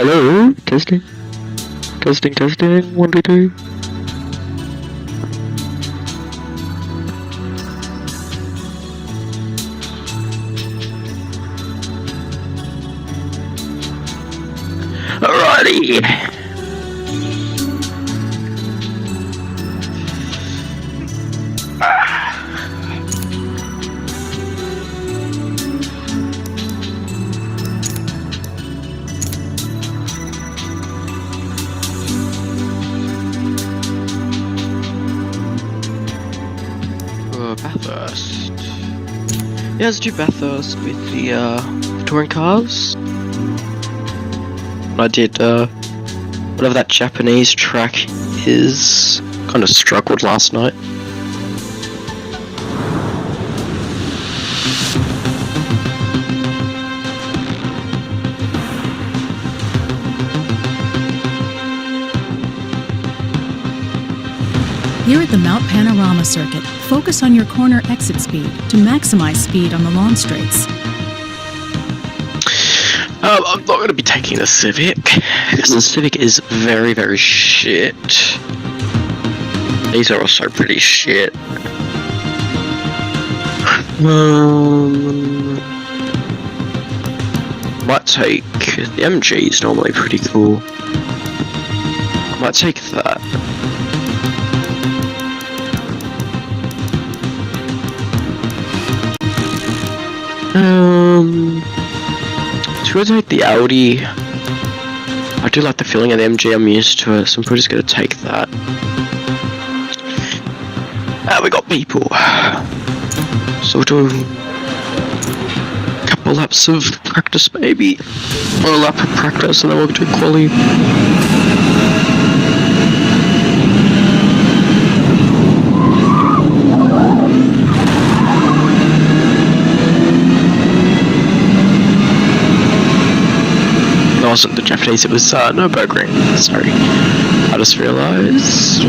Hello? Testing? Testing, testing. 1, 2, 3. Alrighty! Bathurst. Yeah, let's do Bathurst with the touring cars. I did whatever that Japanese track is. Kind of struggled last night. Here at the Mount Panorama Circuit, focus on your corner exit speed to maximize speed on the lawn straights. I'm not going to be taking the Civic, because the Civic is very, very shit. These are also pretty shit. Might take... the MG is normally pretty cool. Might take that. Should I take the Audi? I do like the feeling of the MG, I'm used to it, so I'm probably just going to take that. We got people. So we'll do a couple laps of practice maybe. Or a lap of practice and then we'll do quali. It wasn't the Japanese, it was Nürburgring, sorry. I just realised.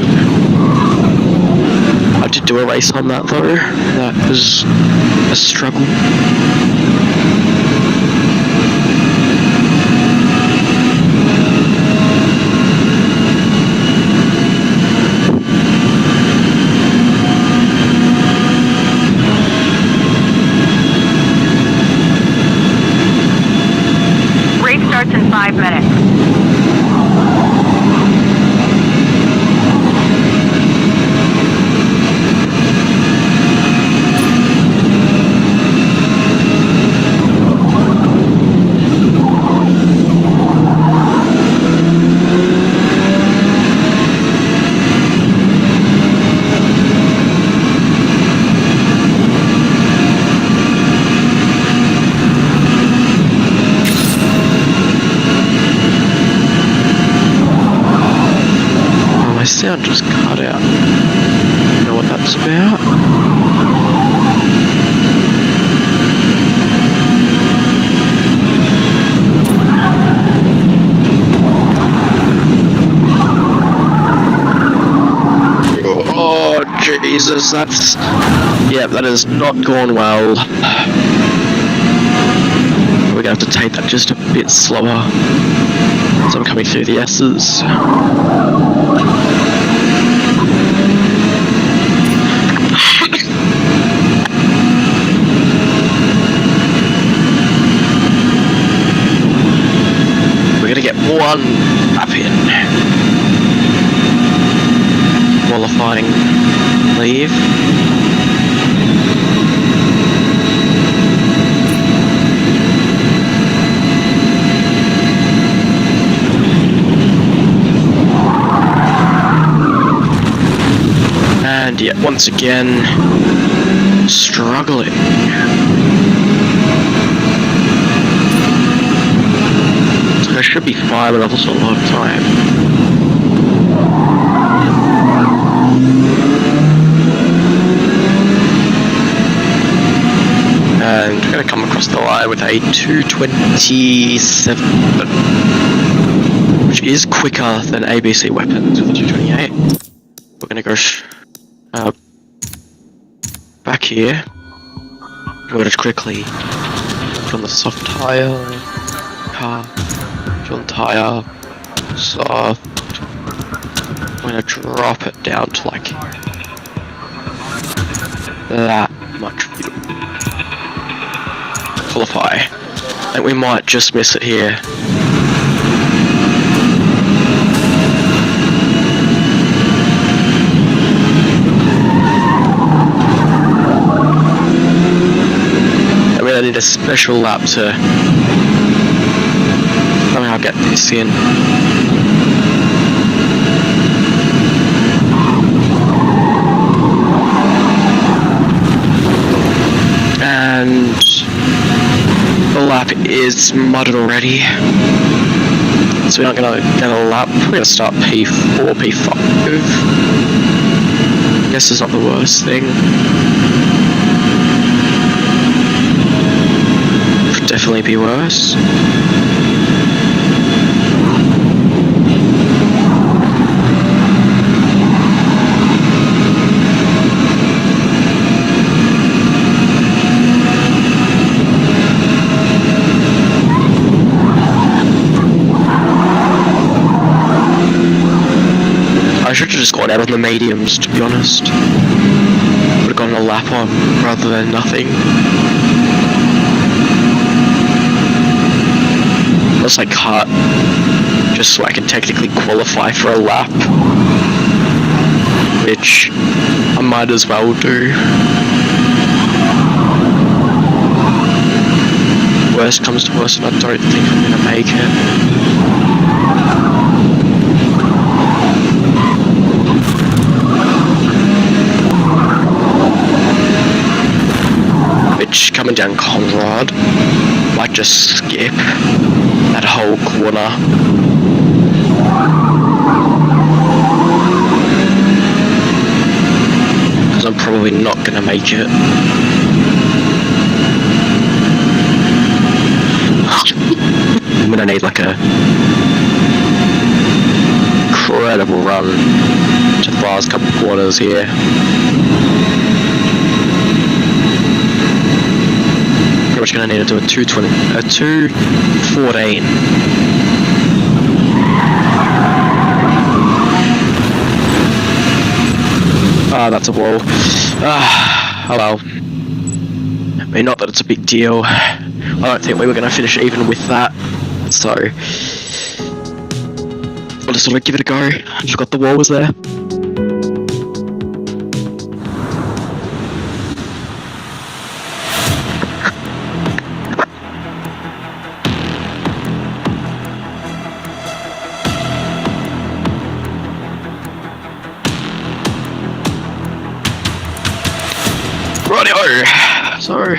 I did do a race on that though, that was a struggle. Race starts in 5 minutes. My sound just cut out. You know what that's about? Oh Jesus, that's... yeah, that has not gone well. We're gonna have to take that just a bit slower. So I'm coming through the S's. We're gonna get one up in. Qualifying leave. And yet once again, struggling. So I should be fine, but I've also a lot of time. And we're going to come across the line with a 227, which is quicker than ABC weapons with the 228. We're going to go back here. We're going to quickly put on the soft tire car. fuel tire, soft. I'm gonna drop it down to like that much fuel. Qualify. I think we might just miss it here. I mean, I need a special lap to somehow get this in. And the lap is mudded already, so we're not gonna get a lap. We're gonna start P4, P5. Guess it's not the worst thing. Could definitely be worse. I should have just gone out on the mediums, to be honest. Would have gotten a lap on rather than nothing. Unless I cut, just so I can technically qualify for a lap. Which I might as well do. Worst comes to worst, and I don't think I'm gonna make it. Which, coming down Conrad, might just skip that whole corner. Because I'm probably not going to make it. I'm going to need like a incredible run to the last couple of corners here. Pretty much gonna need to do a 220, a 214. Ah, that's a wall. Ah, oh well. I mean, not that it's a big deal. I don't think we were gonna finish even with that. So, I'll just sort of give it a go. I just got the wall was there. Rightio. So,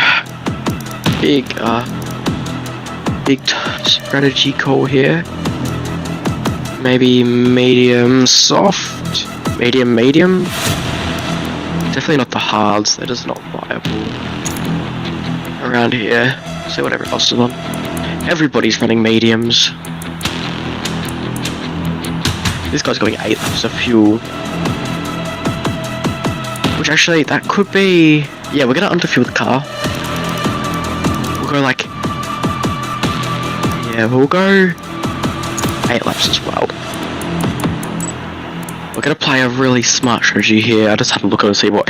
big strategy call here. Maybe medium soft, medium. Definitely not the hards. That is not viable around here. See what everyone else is on. Everybody's running mediums. This guy's going 8 laps of fuel. Which actually, that could be... Yeah, we're gonna underfuel the car. We'll go like... Yeah, we'll go 8 laps as well. We're gonna play a really smart strategy here. I just had a look and see what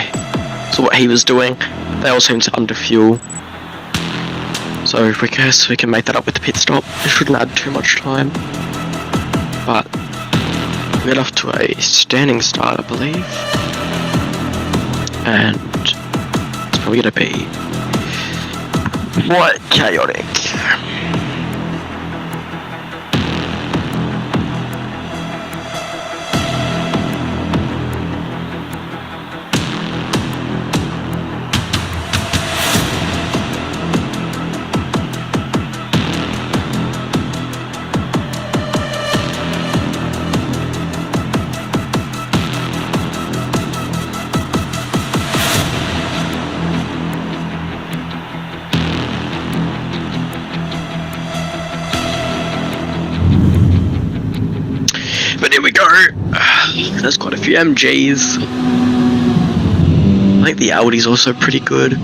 he was doing. They all seem to underfuel. So if we can make that up with the pit stop. It shouldn't add too much time. But we get off to a standing start, I believe. And it's probably gonna be quite chaotic. But here we go. There's quite a few MGs. I think the Audi's also pretty good.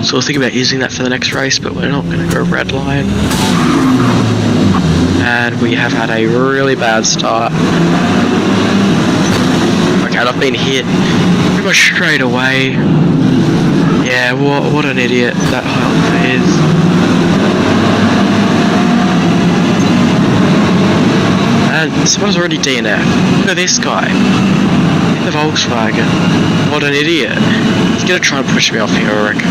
So I was thinking about using that for the next race, but we're not going to go red line. And we have had a really bad start. Okay, I've been hit pretty much straight away. Yeah, what an idiot that Highlander is. And someone's already DNF. Look at this guy. In the Volkswagen. What an idiot. He's gonna try and push me off here, I reckon.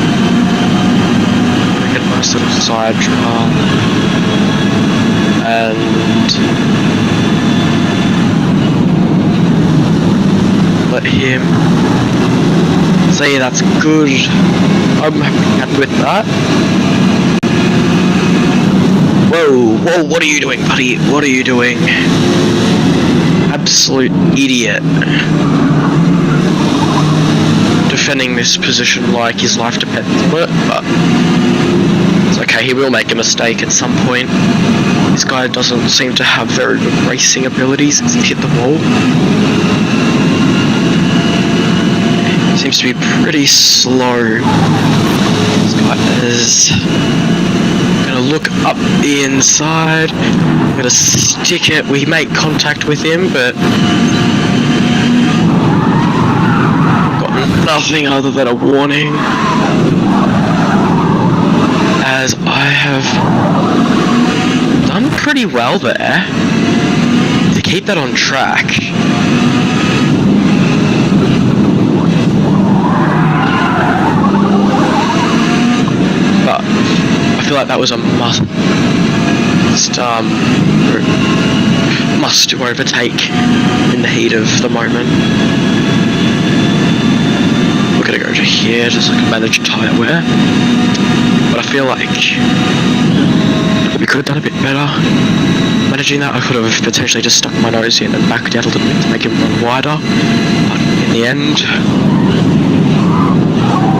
Get a nice little side draw. And let him see, that's good. I'm happy with that. Whoa, what are you doing, buddy? What are you doing? Absolute idiot. Defending this position like his life depends on it, but it's okay, he will make a mistake at some point. This guy doesn't seem to have very good racing abilities. He's hit the wall. Seems to be pretty slow. This guy is gonna look up the inside. I'm gonna stick it. We make contact with him, but got nothing other than a warning. As I have done pretty well there to keep that on track. But I feel like that was a must to overtake in the heat of the moment. We're gonna go to here, just like manage tyre wear. But I feel like we could have done a bit better managing that. I could have potentially just stuck my nose in and backed out a little bit to make him run wider. But in the end,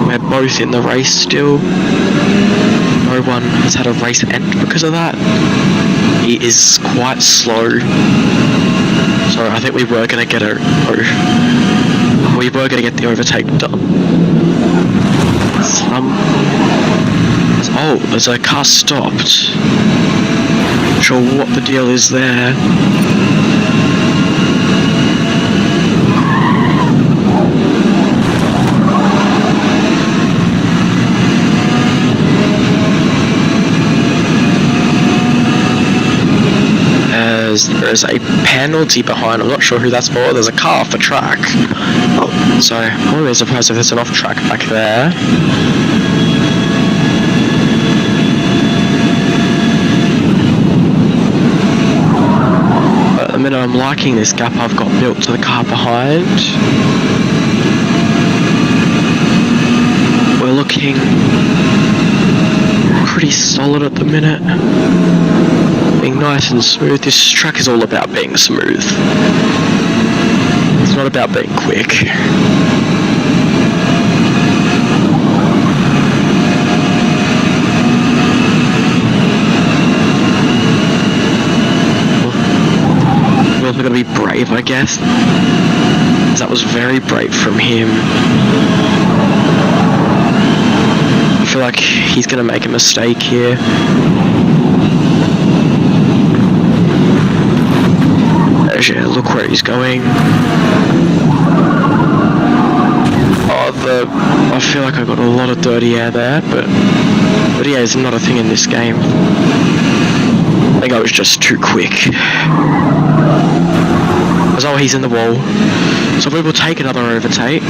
we're both in the race still. No one has had a race end because of that. He is quite slow. So I think we were going to get the overtake done. Oh, there's a car stopped. Not sure what the deal is there. There's a penalty behind. I'm not sure who that's for. There's a car off the track. So I wouldn't be surprised if there's an off track back there. But at the minute I'm liking this gap I've got built to the car behind. We're looking pretty solid at the minute. Being nice and smooth. This track is all about being smooth. It's not about being quick. We're also going to be brave, I guess. That was very brave from him. I feel like he's going to make a mistake here. Yeah, look where he's going. I feel like I got a lot of dirty air there, but dirty air is not a thing in this game. I think I was just too quick. Oh, he's in the wall. So we will take another overtake.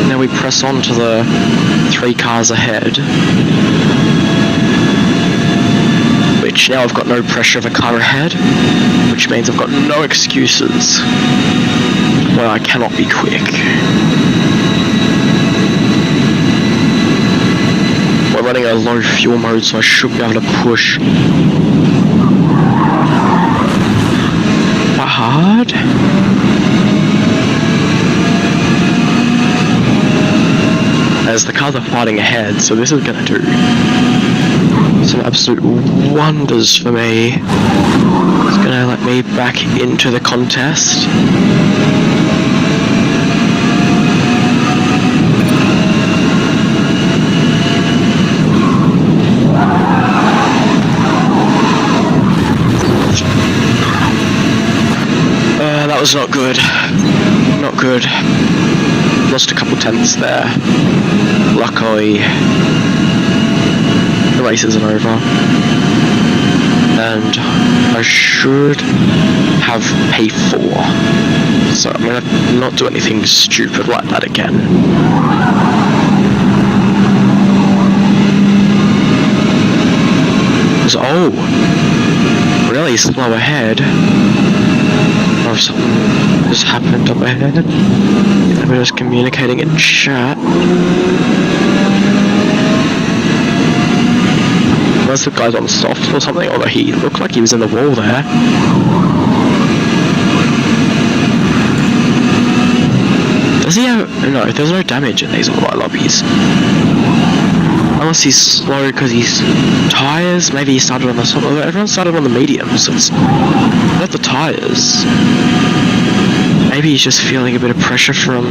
Now we press on to the 3 cars ahead. Which now I've got no pressure of a car ahead, which means I've got no excuses why I cannot be quick. We're running a low fuel mode, so I should be able to push quite hard. As the cars are fighting ahead, so this is going to do some absolute wonders for me. It's gonna let me back into the contest. was not good. Not good. Lost a couple tenths there. Luckily, the race isn't over. And I should have P4. So I'm gonna not do anything stupid like that again. Oh, really slow ahead. Or something just happened up ahead. They were just communicating in chat. Unless the guy's on soft or something, although he looked like he was in the wall there. Does he have... No, there's no damage in these white lobbies. Unless he's slow because he's tyres. Maybe he started on the soft. Everyone started on the mediums. It's not the tyres. Maybe he's just feeling a bit of pressure from...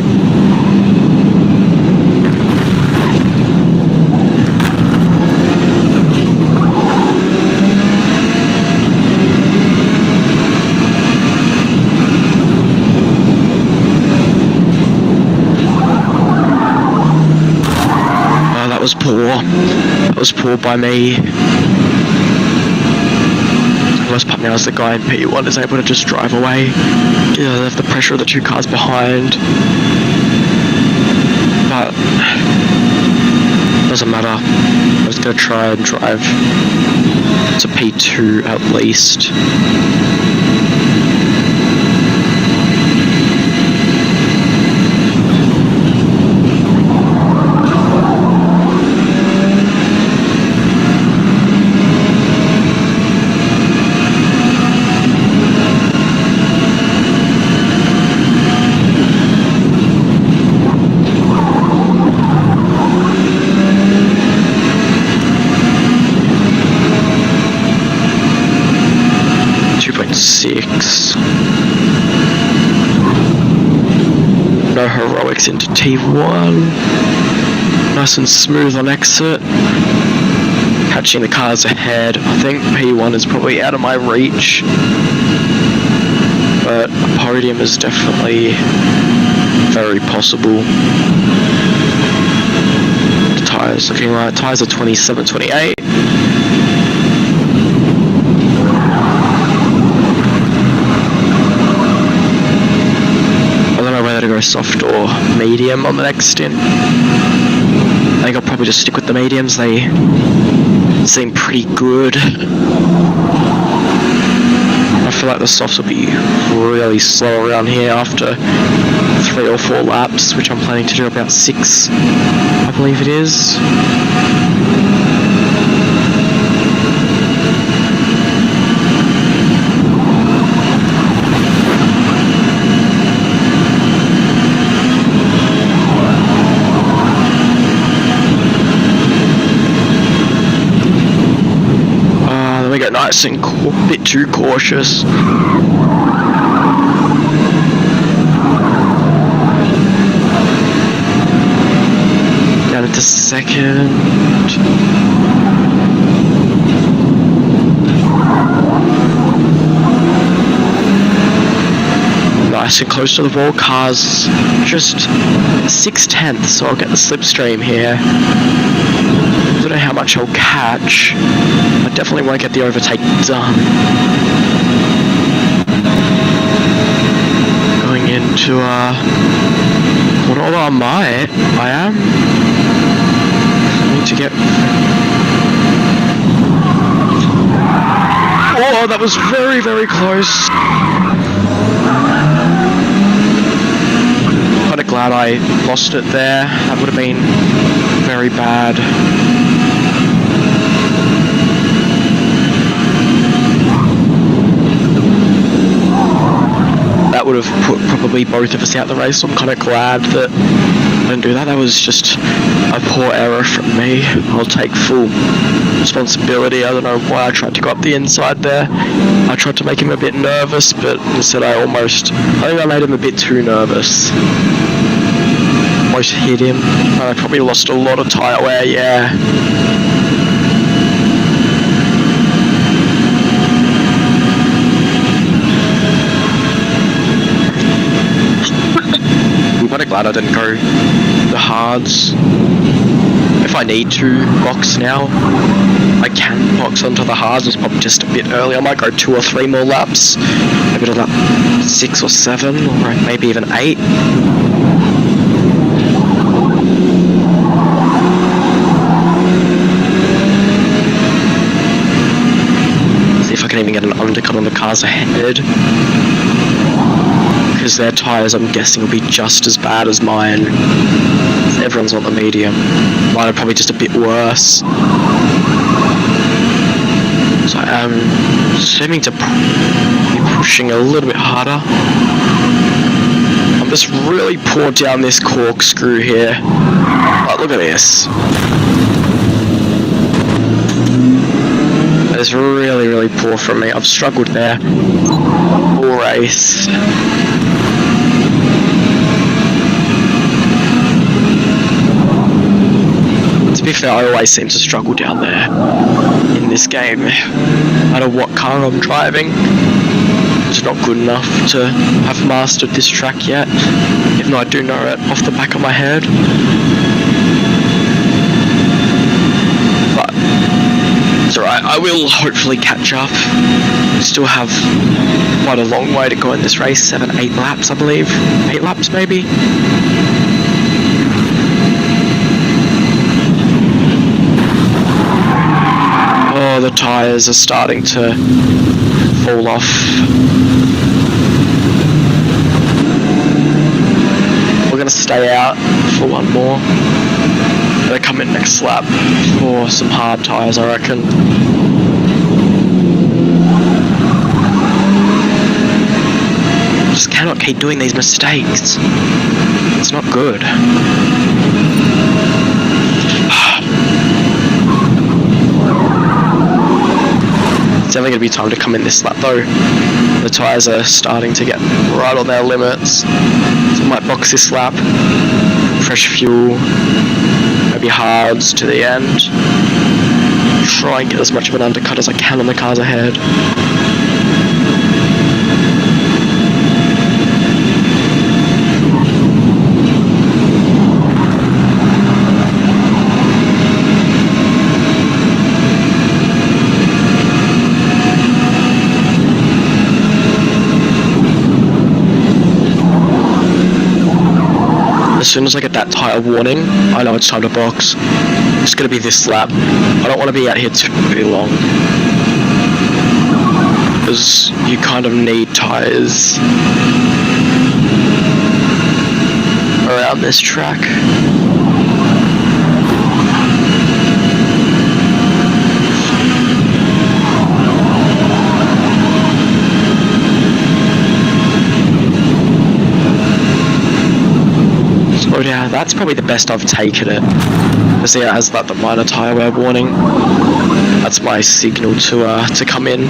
That was poor. That was poor by me. The worst part now is the guy in P1 is able to just drive away. Yeah, they have the pressure of the two cars behind. But doesn't matter. I'm just gonna try and drive to P2 at least. No heroics into T1. Nice and smooth on exit. Catching the cars ahead. I think P1 is probably out of my reach. But a podium is definitely very possible. The tyres looking like tyres are 27, 28. To go soft or medium on the next stint. I think I'll probably just stick with the mediums. They seem pretty good. I feel like the softs will be really slow around here after 3 or 4 laps, which I'm planning to do about 6, I believe it is. We got nice and a bit too cautious. Down into second. Nice and close to the wall. Cars just 6/10, so I'll get the slipstream here. I don't know how much I'll catch. I definitely won't get the overtake done. Going into although I am. I need to get... Oh, that was very, very close. Kinda glad I lost it there. That would have been very bad. That would have put probably both of us out the race, so I'm kind of glad that I didn't do that. That was just a poor error from me. I'll take full responsibility. I don't know why I tried to go up the inside there. I tried to make him a bit nervous, but instead I think I made him a bit too nervous. Almost hit him. I probably lost a lot of tyre wear, yeah. glad I didn't go the hards. If I need to box now, I can box onto the hards. It's probably just a bit early. I might go 2 or 3 more laps, maybe to lap 6 or 7, or maybe even 8. See if I can even get an undercut on the cars ahead, because their tyres, I'm guessing, will be just as bad as mine. Everyone's on the medium. Mine are probably just a bit worse. So I'm assuming to be pushing a little bit harder. I'm just really poor down this corkscrew here. Oh, look at this. That's really, really poor from me. I've struggled there all race. To be fair, I always seem to struggle down there in this game. No matter what car I'm driving, it's not good enough to have mastered this track yet, even though I do know it off the back of my head. But it's alright, I will hopefully catch up. Still have quite a long way to go in this race, 7-8 laps I believe, 8 laps maybe. Oh, the tyres are starting to fall off. We're going to stay out for one more. Gonna come in next lap for some hard tyres, I reckon. Just cannot keep doing these mistakes. It's not good. It's definitely going to be time to come in this lap though. The tyres are starting to get right on their limits. So I might box this lap. Fresh fuel. Maybe hards to the end. Try and get as much of an undercut as I can on the cars ahead. As soon as I get that tyre warning, I know it's time to box. It's going to be this lap. I don't want to be out here too long, because you kind of need tyres around this track. Yeah, that's probably the best I've taken it. Because yeah, it has that the minor tyre wear warning. That's my signal to come in.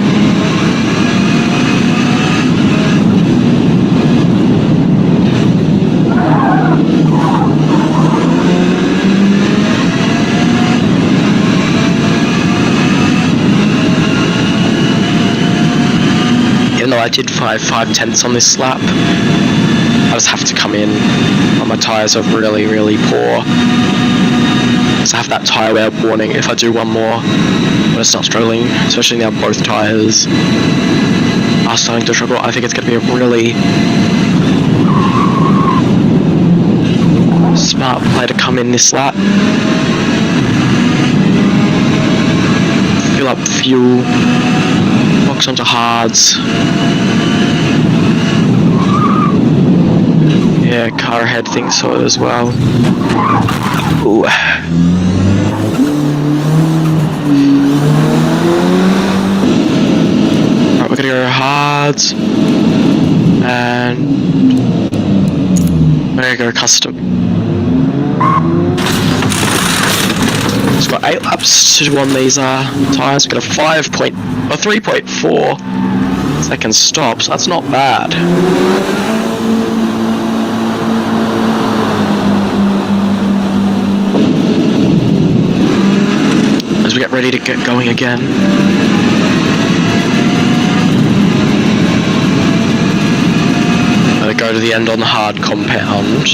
Even though I did 5/10 on this lap, I just have to come in. My tyres are really, really poor. So I have that tyre wear warning if I do one more. I'm gonna start struggling, especially now both tyres are starting to struggle. I think it's gonna be a really smart play to come in this lap. Fill up fuel, box onto hards. Yeah, car ahead thinks so as well. Ooh. Alright, we're gonna go hard. And we're gonna go custom. It's got 8 laps to do on these tyres. We've got a 3.4 second stop, so that's not bad. As we get ready to get going again. There we go, go to the end on the hard compound.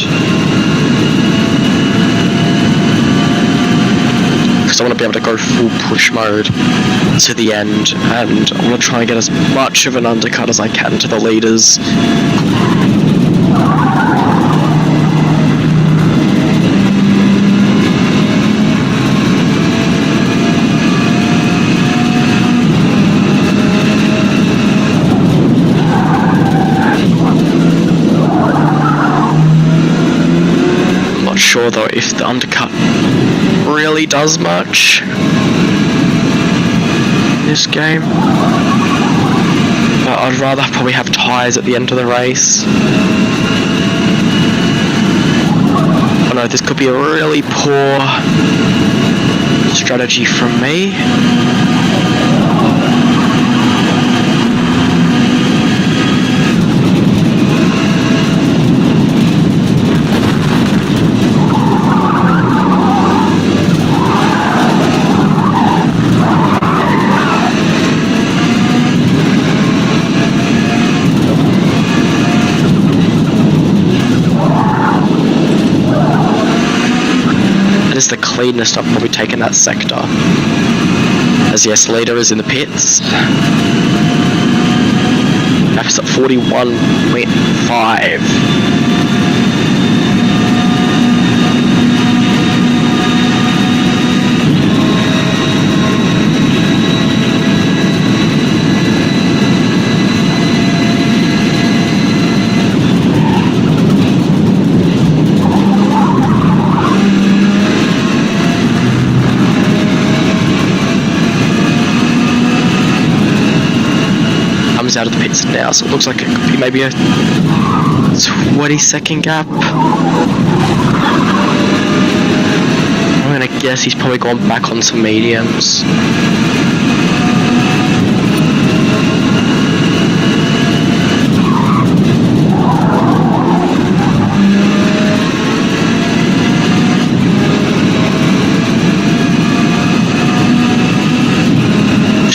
Because I want to be able to go full push mode to the end, and I want to try and get as much of an undercut as I can to the leaders. Sure though if the undercut really does much in this game, but I'd rather probably have tyres at the end of the race. I know this could be a really poor strategy from me. Is the cleanest I've probably taken that sector. As yes, leader is in the pits. That's at 41.5. Out of the pits now, so it looks like it could be maybe a 20-second gap. I'm gonna guess he's probably gone back on some mediums.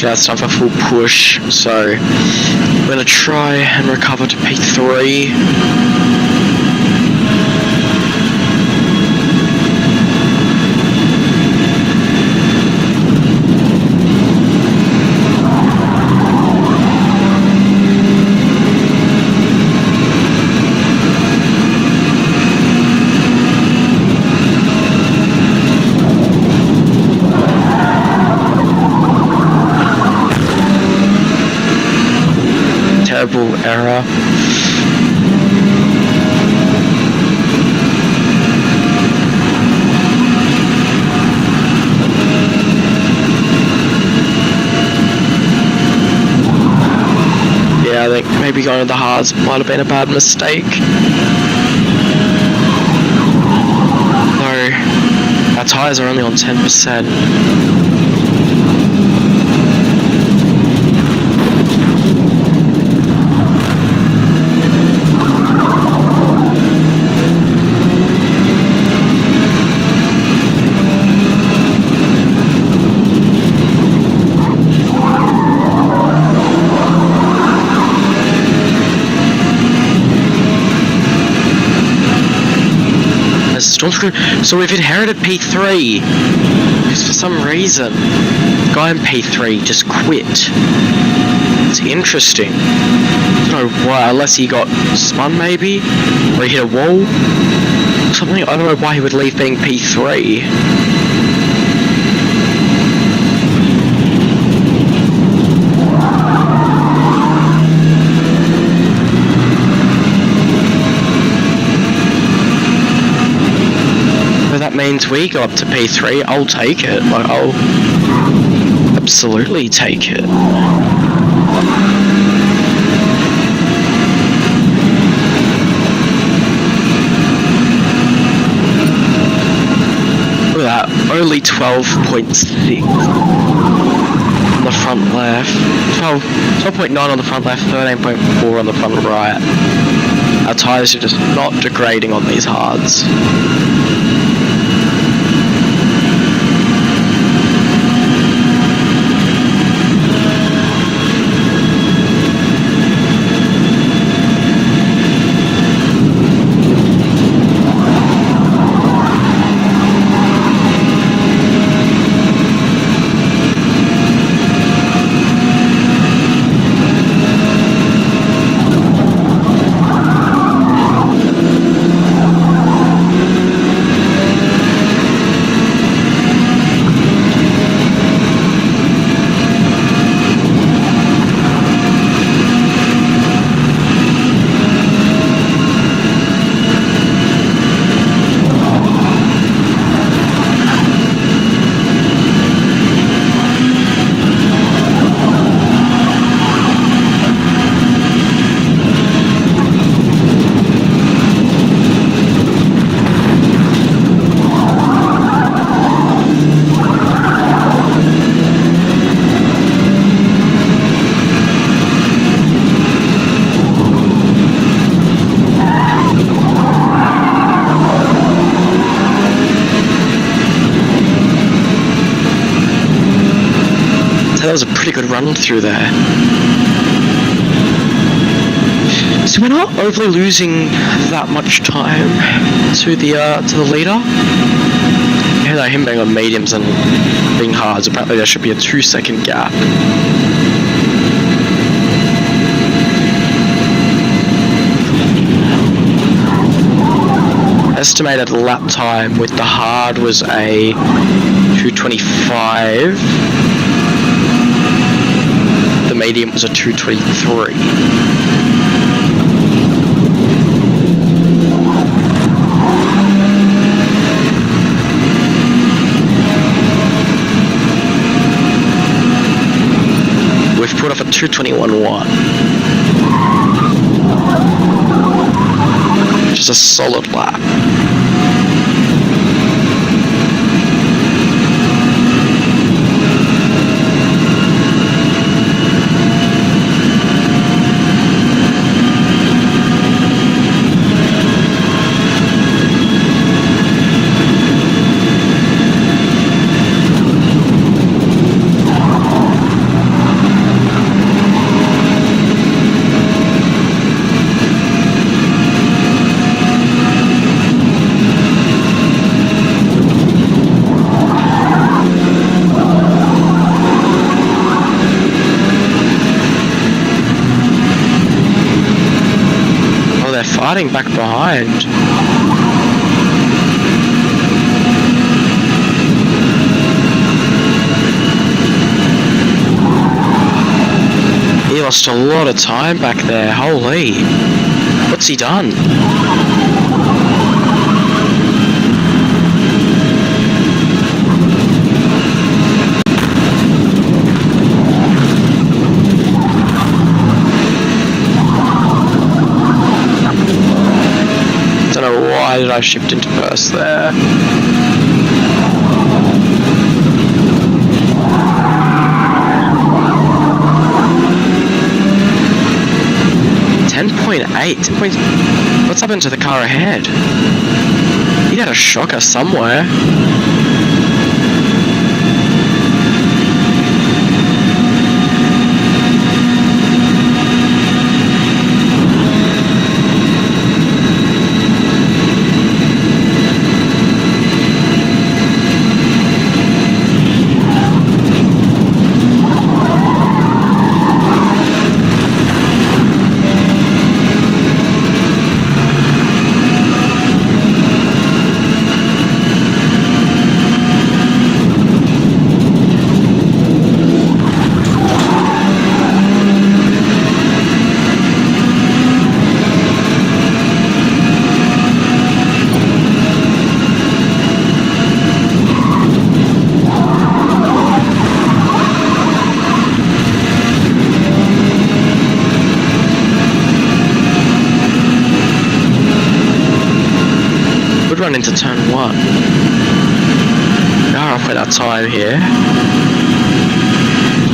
Now it's time for full push, so I'm going to try and recover to P3. Terrible error. Yeah, I think maybe going to the hards might have been a bad mistake. Though our tyres are only on 10%. So we've inherited P3 because for some reason the guy in P3 just quit. It's interesting. I don't know why, unless he got spun maybe, or he hit a wall or something. I don't know why he would leave being P3. That means we go up to P3, I'll take it. Like, I'll absolutely take it. Look at that, only 12.6 on the front left, 12.9 on the front left, 13.4 on the front right. Our tyres are just not degrading on these hards. that was a pretty good run through there. So we're not overly losing that much time to the leader. Yeah, him being on mediums and being hards, apparently there should be a 2-second gap. Estimated lap time with the hard was a 2:25. The medium was a 2:23. We've put off a 2:21.1, which is a solid lap. Fighting back behind. He lost a lot of time back there, holy. What's he done? Why did I shift into first there? What's happened to the car ahead? He had a shocker somewhere. Run into turn 1. Now I've got that time here. I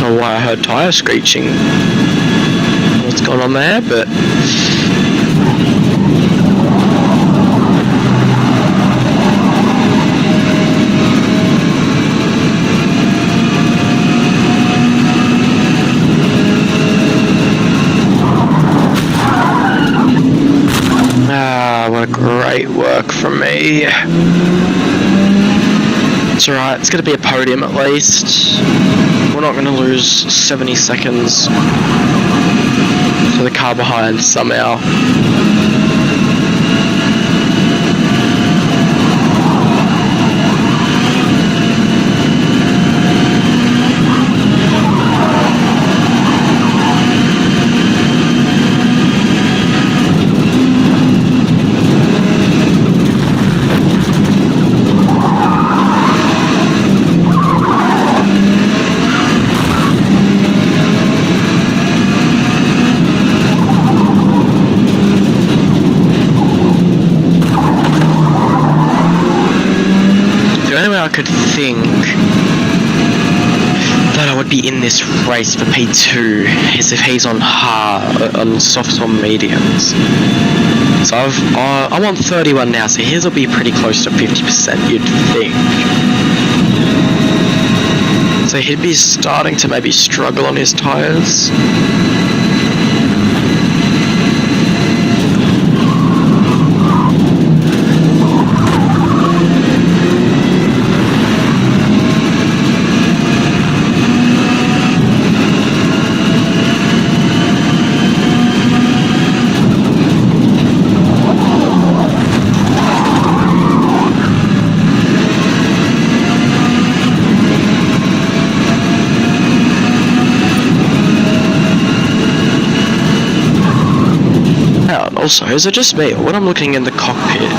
don't know why I heard tyre screeching. What's going on there, but what a great work from me. It's alright, it's going to be a podium at least. We're not going to lose 70 seconds to the car behind somehow. I could think that I would be in this race for P2 is if he's on hard, on softs or mediums. So I'm on 31 now, so his will be pretty close to 50%, you'd think. So he'd be starting to maybe struggle on his tyres. Also, is it just me, or when I'm looking in the cockpit,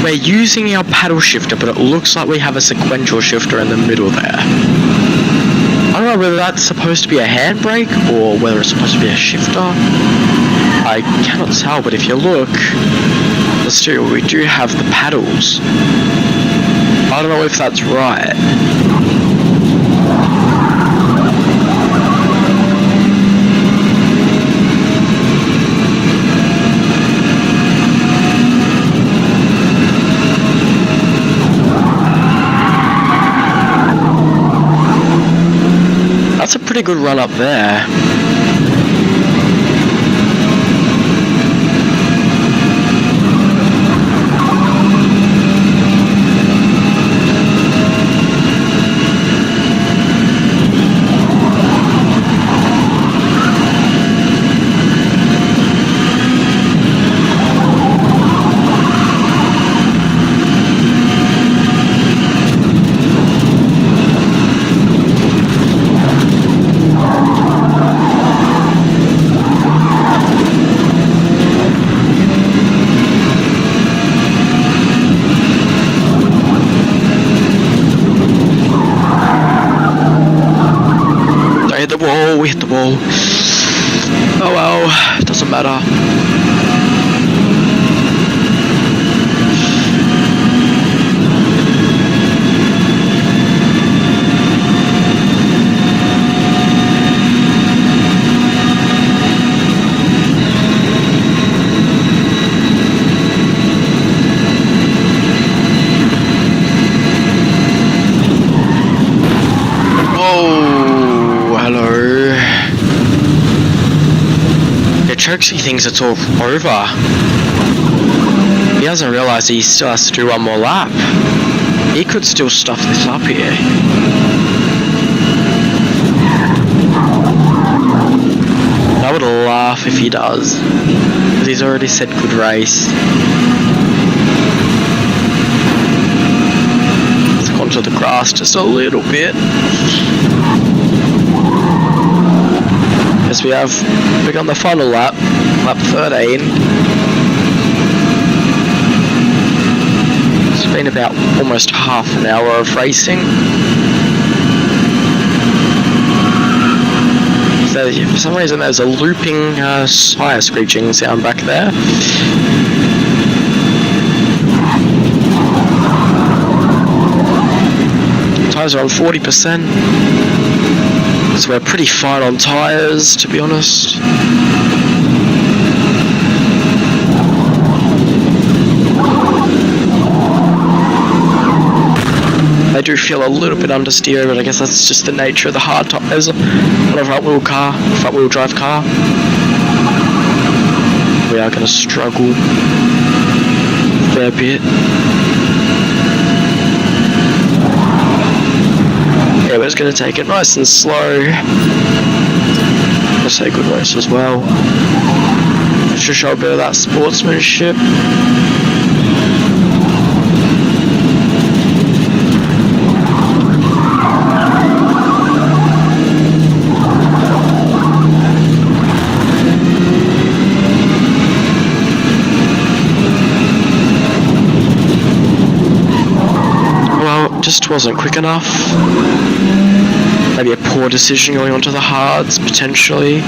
we're using our paddle shifter, but it looks like we have a sequential shifter in the middle there. I don't know whether that's supposed to be a handbrake, or whether it's supposed to be a shifter. I cannot tell, but if you look, the steering, we do have the paddles. I don't know if that's right. That's a pretty good run up there. We hit the wall. Oh well, doesn't matter. Trixie thinks it's all over. He doesn't realise he still has to do one more lap. He could still stuff this up here. I would laugh if he does, because he's already said good race. Let's go onto the grass just a little bit. As we have begun the final lap, lap 13. It's been about almost half an hour of racing. So for some reason there's a looping tyre screeching sound back there. Tyres are on 40%. So we're pretty fine on tyres, to be honest. They do feel a little bit understeer, but I guess that's just the nature of the hard top. There's a front wheel drive car. We are going to struggle a fair bit. Yeah, we're just going to take it nice and slow. Let's say good race as well. Should show a bit of that sportsmanship. Well, just wasn't quick enough. Maybe a poor decision going onto the hards, potentially.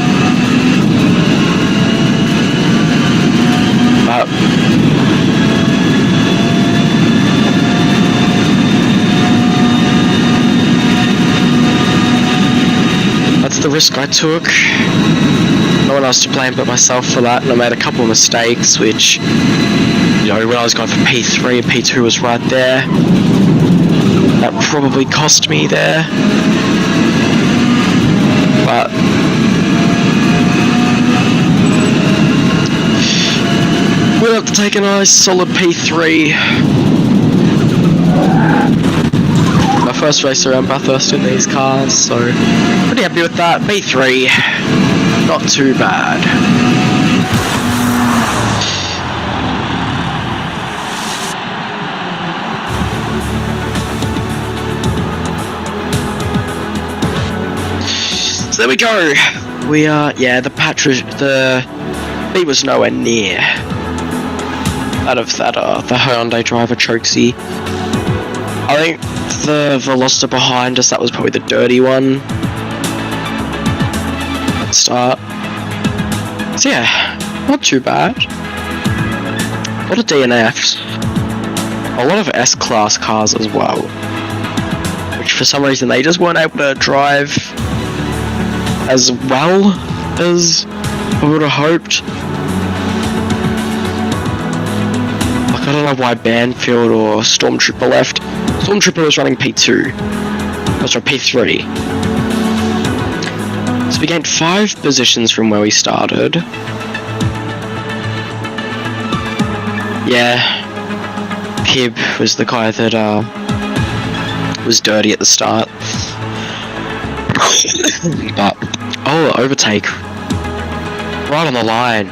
But that's the risk I took. No one else to blame but myself for that, and I made a couple of mistakes, which, you know, when I was going for P3 and P2 was right there. That probably cost me there. But we'll have to take a nice solid P3. My first race around Bathurst in these cars, so pretty happy with that. P3, not too bad. So there we go. We are, yeah, the B was nowhere near out of that, the Hyundai driver Chokesy. I think the Veloster behind us, that was probably the dirty one. Let's start. So yeah, not too bad. A lot of DNFs. A lot of S-Class cars as well. Which for some reason they just weren't able to drive as well as I would have hoped. Like, I don't know why Banfield or Stormtrooper left. Stormtrooper was running P2. Oh, sorry, P3. So we gained 5 positions from where we started. Yeah. Pib was the guy that was dirty at the start. But, oh, overtake. Right on the line.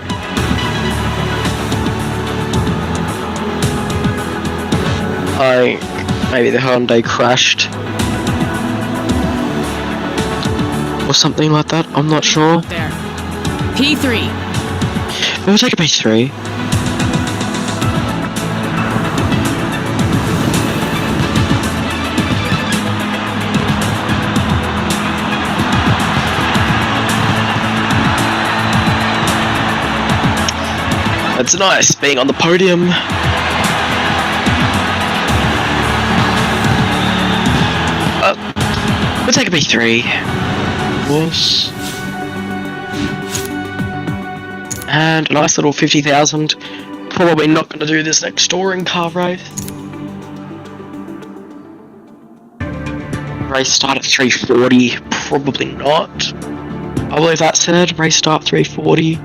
Maybe the Hyundai crashed. Or something like that, I'm not sure. There. P3. We'll take a P3. It's nice being on the podium. We'll take a B3. Of course. And a nice little 50,000. Probably not going to do this next touring car race. Race start at 340. Probably not. I believe that said. Race start 340.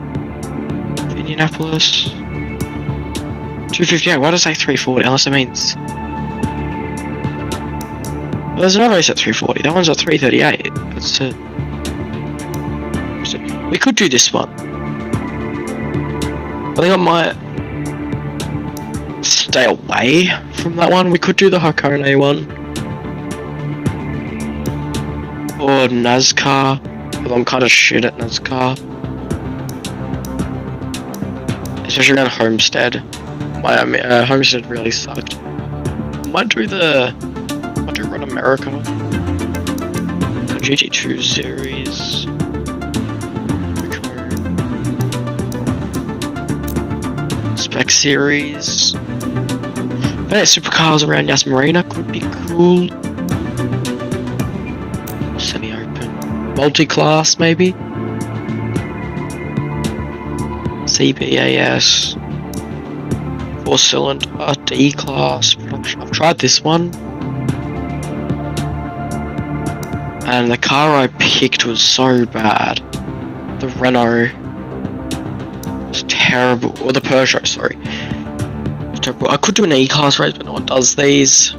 Indianapolis. 258. Why does it say 340? Unless it means. Well, there's another race at 340. That one's at 338. That's it. So we could do this one. I think I might stay away from that one. We could do the Hakone one. Or NASCAR. Although I'm kind of shit at NASCAR. Especially around Homestead. My Homestead really sucked. Might do Run America. The GT2 series. Spec series. But yeah, supercars around Yas Marina could be cool. Semi-open. Multi-class maybe. CBAS, 4-cylinder, D-class production. I've tried this one, and the car I picked was so bad. The Renault was terrible, or the Peugeot, sorry. Terrible. I could do an E-class race, but no one does these.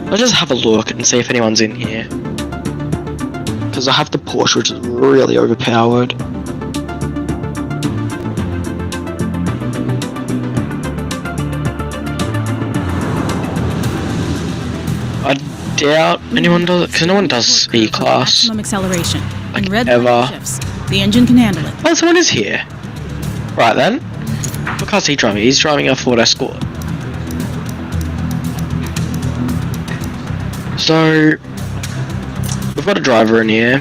I'll just have a look and see if anyone's in here, because I have the Porsche, which is really overpowered. I doubt anyone does it, because no one does E-class. Maximum acceleration. Like In red ever. light shifts. The engine can handle it. Oh, someone is here. Right then. What car's he driving? He's driving a Ford Escort. So, we've got a driver in here.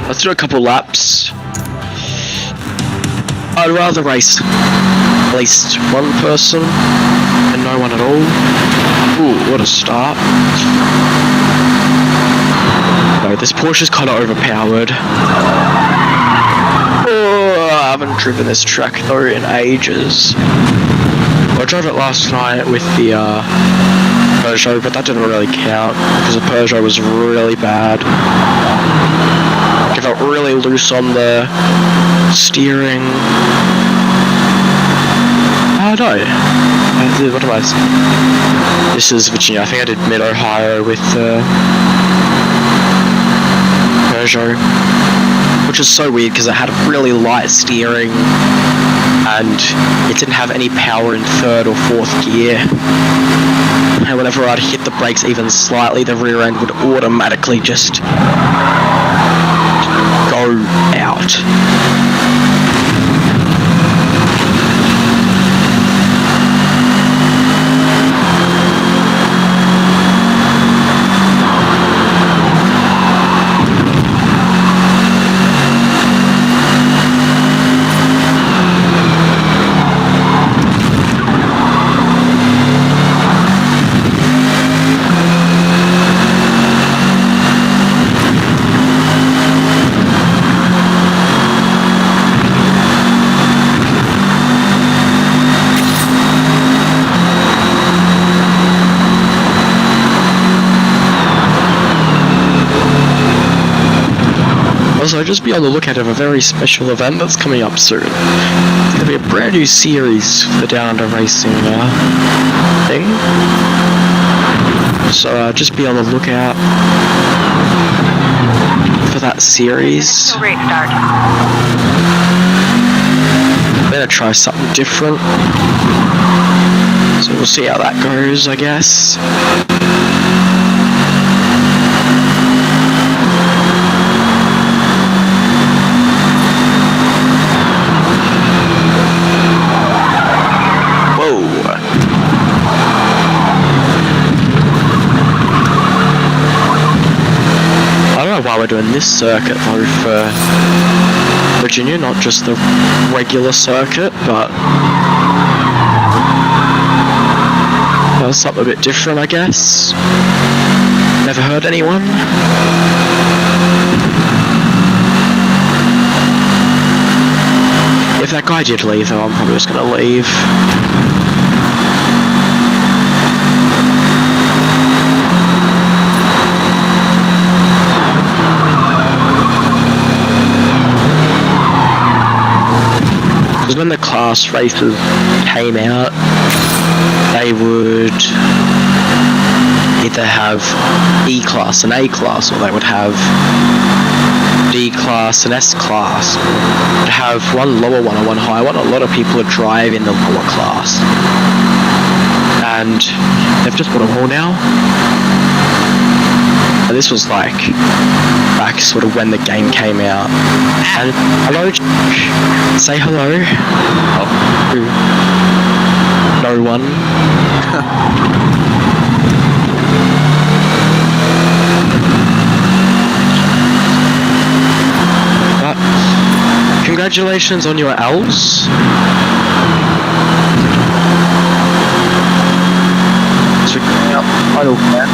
Let's do a couple laps. I'd rather race at least one person and no one at all. Ooh, what a start. No, this Porsche's kind of overpowered. Oh, I haven't driven this track though in ages. I drove it last night with the Peugeot, but that didn't really count because the Peugeot was really bad. I felt really loose on the steering. Oh no. What am I saying? This is Virginia. I think I did Mid-Ohio with Peugeot, which is so weird because it had really light steering and it didn't have any power in third or fourth gear. And whenever I'd hit the brakes even slightly, the rear end would automatically just go out. Also, just be on the lookout of a very special event that's coming up soon. It's going to be a brand new series for the Down Under Racing thing. So just be on the lookout for that series. Great start. Better try something different. So we'll see how that goes, I guess. Why we're doing this circuit though for Virginia, not just the regular circuit, but something a bit different, I guess. Never heard anyone. If that guy did leave though, I'm probably just gonna leave. When the class races came out, they would either have E-Class and A-Class, or they would have D-Class and S-Class. To have one lower one and one higher one, a lot of people would drive in the lower class. And they've just got them all now. And this was like back sort of when the game came out. And hello, say hello. Oh, no one. But congratulations on your L's. So final match.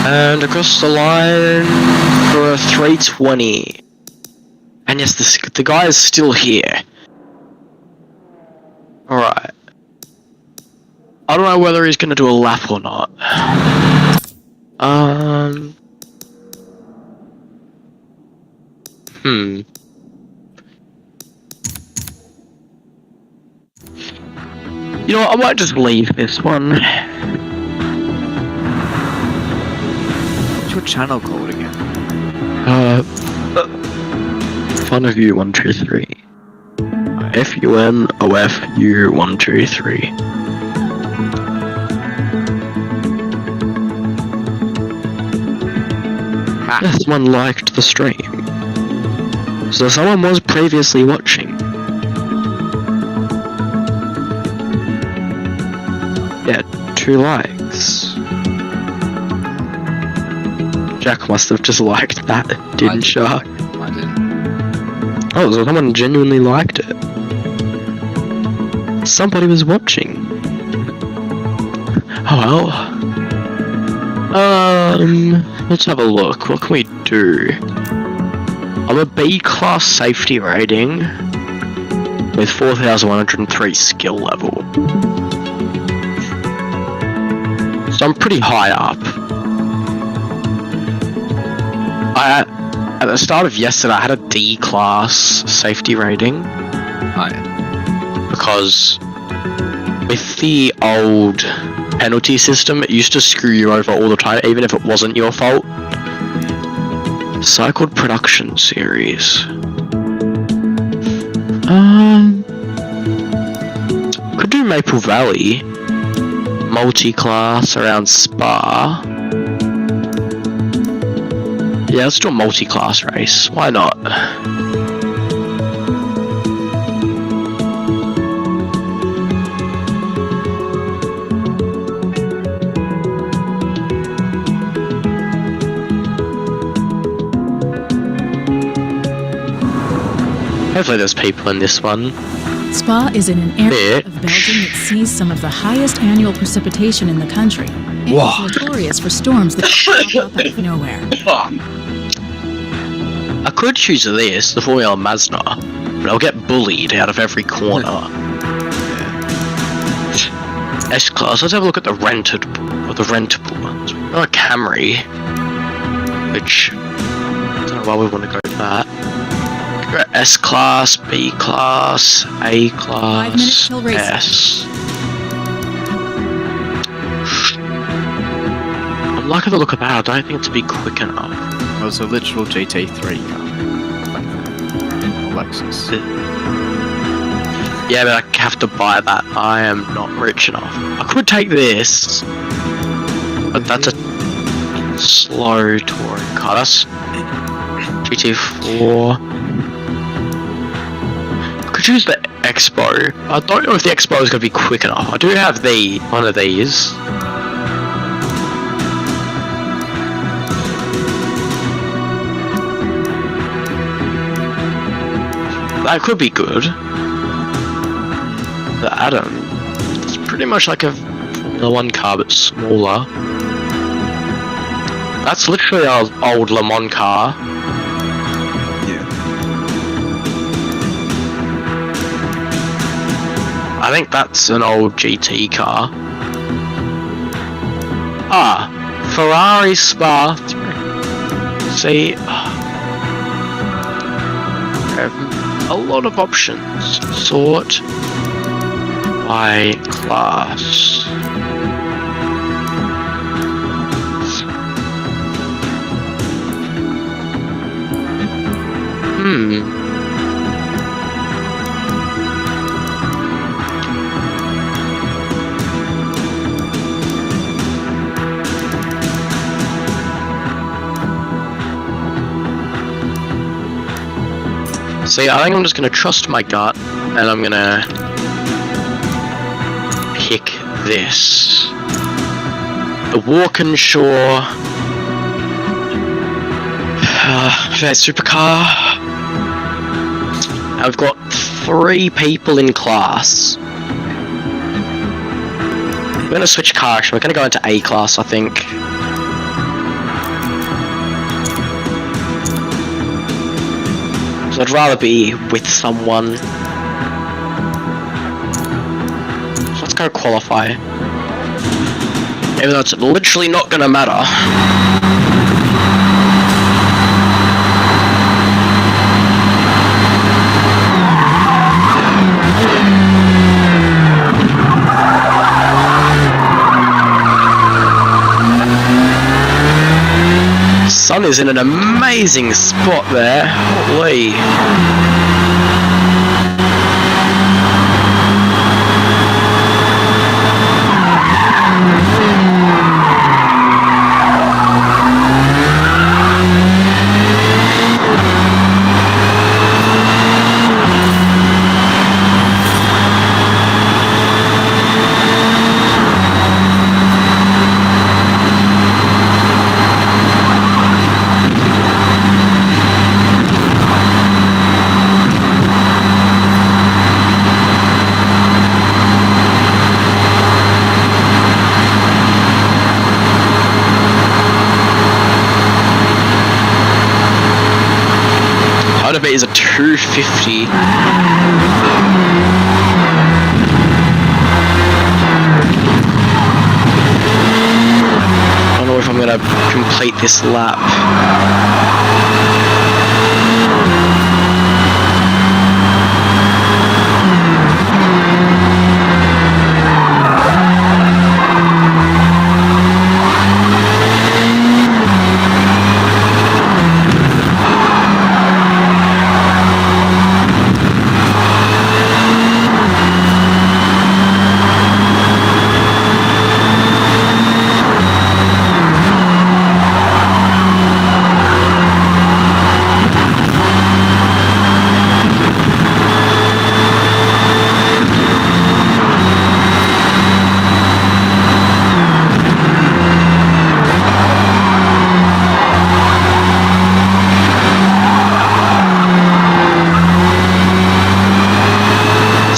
And across the line for a 320. And yes, the guy is still here. Alright. I don't know whether he's gonna do a lap or not. You know what, I might just leave this one. What's your channel called again? Fun of you 123. FUNOFU 123. Yeah, someone liked the stream. So someone was previously watching. Yeah, 2 likes. Jack must have just liked that, didn't Shark? I didn't. Oh, so someone genuinely liked it. Somebody was watching. Oh well. Let's have a look. What can we do? I'm a B class safety rating with 4,103 skill level. So I'm pretty high up. At the start of yesterday, I had a D class safety rating. Because with the old penalty system, it used to screw you over all the time, even if it wasn't your fault. Cycled production series. Could do Maple Valley. Multi-class around Spa. Yeah, let's do a multi-class race. Why not? Hopefully there's people in this one. Spa is in an area of Belgium that sees some of the highest annual precipitation in the country. And is notorious for storms that pop up out of nowhere. I could choose this, the Formula Mazda, but I'll get bullied out of every corner. S-Class, let's have a look at the rentable ones. We've got a Camry, which, I don't know why we want to go with that. S-Class, B-Class, A-Class, 5 minutes till racing. S. I'm liking the look of that, I don't think it's be quick enough. Well, it's a literal GT3 car. Lexus. Yeah, but I have to buy that. I am not rich enough. I could take this, but that's a slow touring car. That's GT4. I could choose the Expo. I don't know if the Expo is going to be quick enough. I do have one of these. That could be good. The Atom. It's pretty much like a Formula 1 car, but smaller. That's literally our old Le Mans car. Yeah. I think that's an old GT car. Ah, Ferrari Spa. See, a lot of options. Sort by class. See, I think I'm just gonna trust my gut, and I'm gonna pick this. The Walkinshaw supercar. I've got 3 people in class. We're gonna switch cars. We're gonna go into A class, I think. So I'd rather be with someone. So let's go qualify. Even though it's literally not gonna matter. Sun is in an amazing spot there. Holy. inside of it is a 250. I don't know if I'm gonna complete this lap.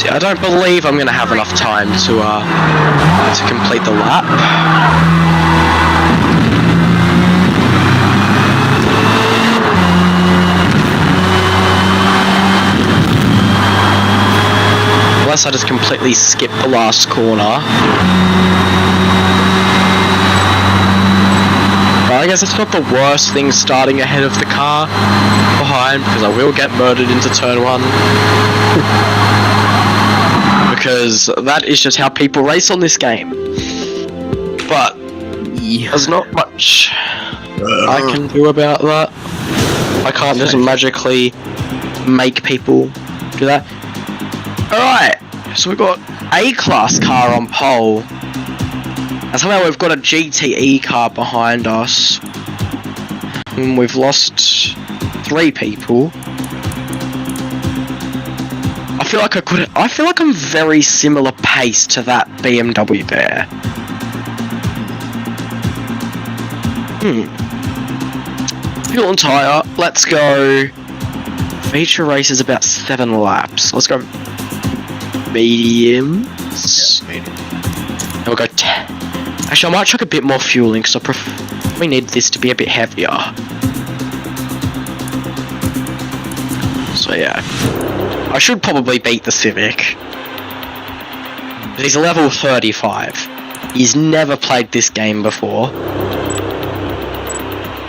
I don't believe I'm going to have enough time to complete the lap. Unless I just completely skip the last corner. But I guess it's not the worst thing starting ahead of the car behind, because I will get murdered into turn 1. Because that is just how people race on this game. But there's not much I can do about that. I can't just magically make people do that. Alright, so we've got A-class car on pole. And somehow we've got a GTE car behind us. And we've lost 3 people. I feel like I'm very similar pace to that BMW there. Fuel and tyre, let's go. Feature race is about 7 laps. Let's go mediums. Yeah, medium. And we'll go actually, I might chuck a bit more fuel in because we need this to be a bit heavier. So yeah. I should probably beat the Civic. He's level 35. He's never played this game before.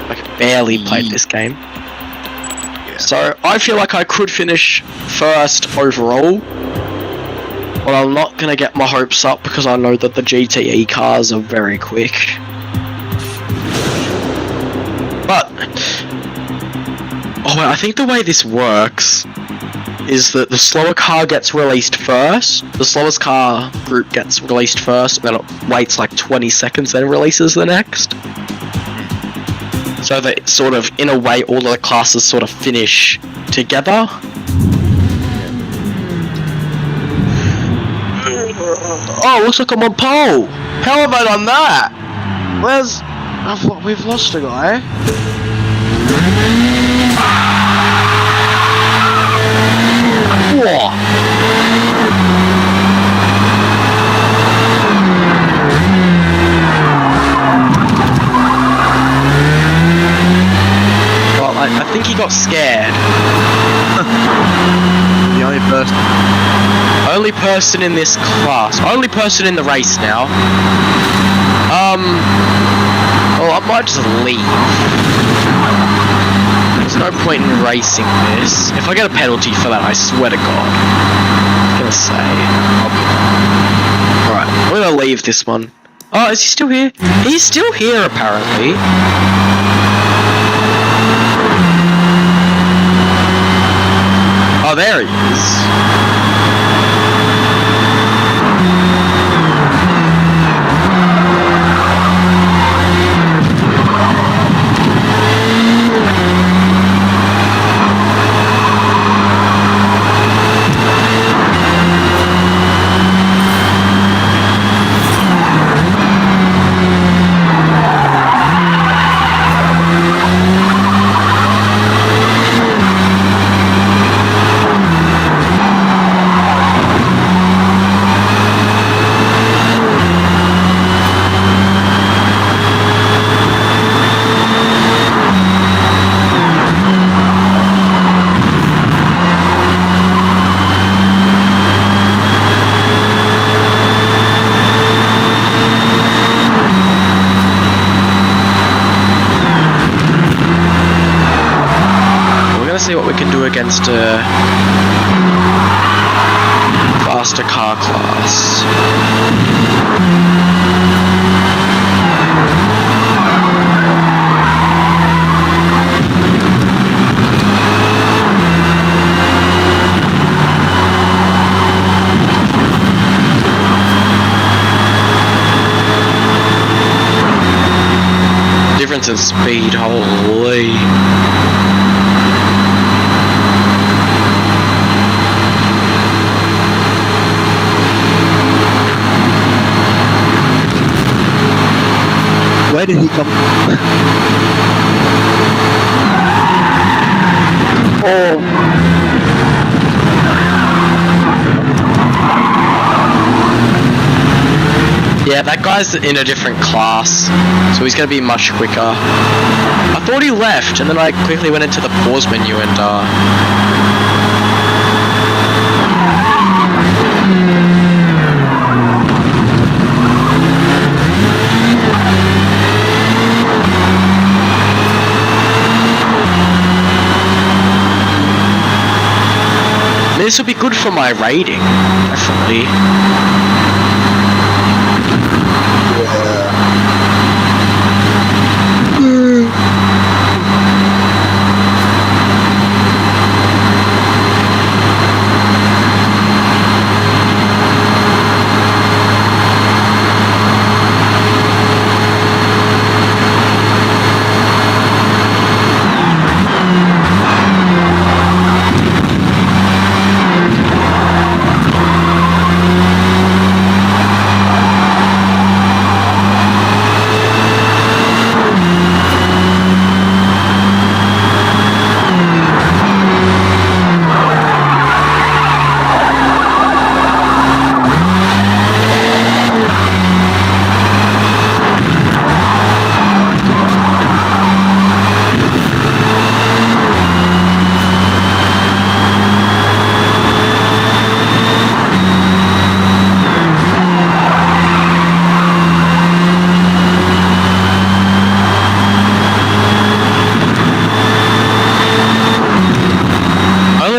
Like, barely played this game. Yeah. So, I feel like I could finish first overall. But I'm not going to get my hopes up because I know that the GTE cars are very quick. But... oh, I think the way this works is that the slower car gets released first, the slowest car group gets released first, and then it waits like 20 seconds, then releases the next. So that sort of, in a way, all of the classes sort of finish together. Oh, looks like I'm on pole! How have I done that? We've lost a guy. Whoa. Well, I think he got scared. The only person in this class. Only person in the race now. Well, I might just leave. There's no point in racing this. If I get a penalty for that, I swear to God. I'm gonna say. Alright, I'm gonna leave this one. Oh, is he still here? He's still here, apparently. Oh, there he is. Trying to see what we can do against a faster car class. Difference in speed, holy. Where did he come from? Yeah, that guy's in a different class, so he's gonna be much quicker. I thought he left, and then I quickly went into the pause menu and this will be good for my rating, definitely.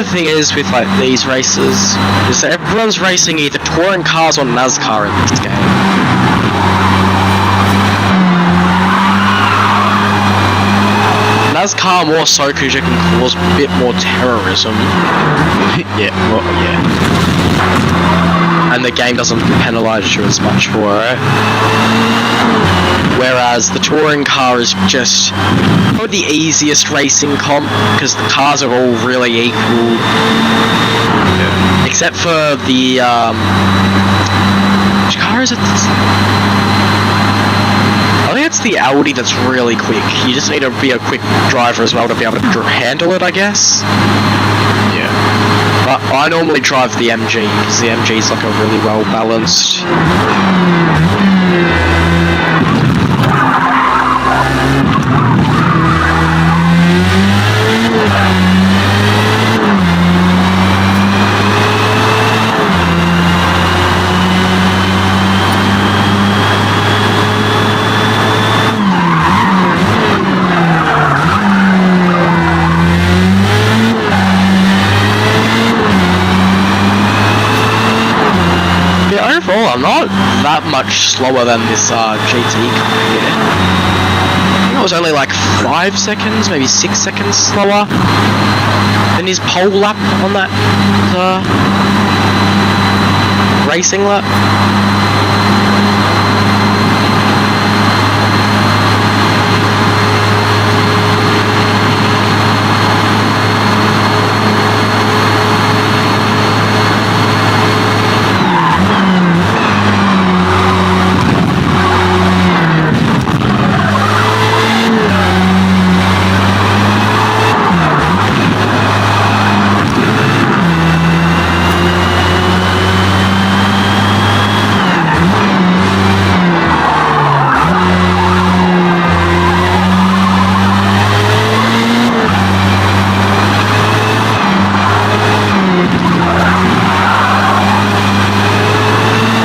Thing is with like these races is that everyone's racing either touring cars or NASCAR in this game. NASCAR more so because you can cause a bit more terrorism. Yeah, well, yeah. And the game doesn't penalise you as much for it. Whereas the touring car is just probably the easiest racing comp because the cars are all really equal. Yeah. Except for the which car is it? I think it's the Audi that's really quick. You just need to be a quick driver as well to be able to handle it, I guess. Yeah. But I normally drive the MG because the MG is like a really well balanced. Overall, I'm not that much slower than this GT car here. I think it was only like 5 seconds, maybe 6 seconds slower than his pole lap on that racing lap.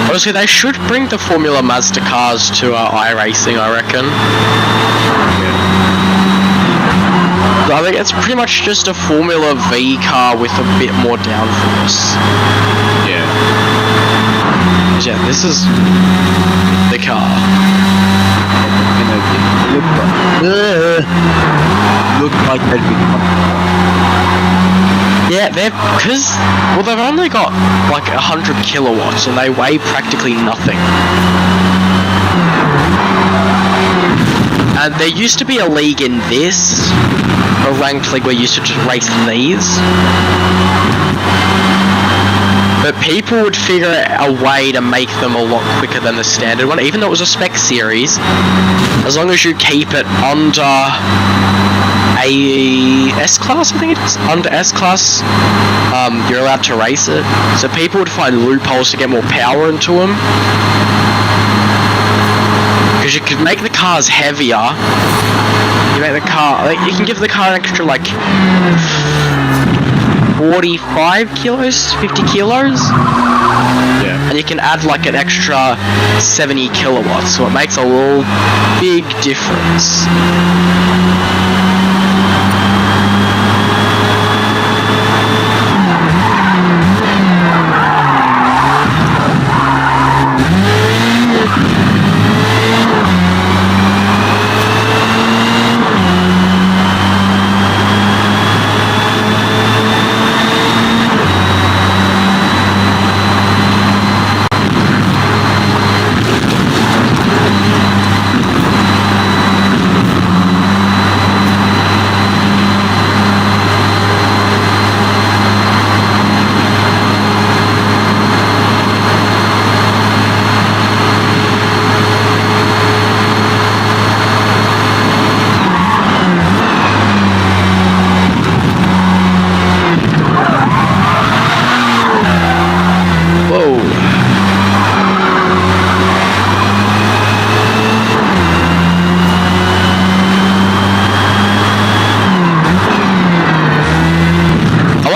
Honestly, they should bring the Formula Mazda cars to iRacing, I reckon. I think it's pretty much just a Formula V car with a bit more downforce. Yeah. Yeah, this is the car. Look like they'd be Yeah, they've only got like 100 kilowatts and they weigh practically nothing. And there used to be a league in this, a ranked league where you used to just race these. But people would figure out a way to make them a lot quicker than the standard one, even though it was a spec series. As long as you keep it under a S-Class, I think it is, under S-Class, you're allowed to race it. So people would find loopholes to get more power into them. Because you could make the cars heavier. You make the car, like, you can give the car an extra, like, 45 kilos, 50 kilos. Yeah. And you can add, like, an extra 70 kilowatts, so it makes a real big difference.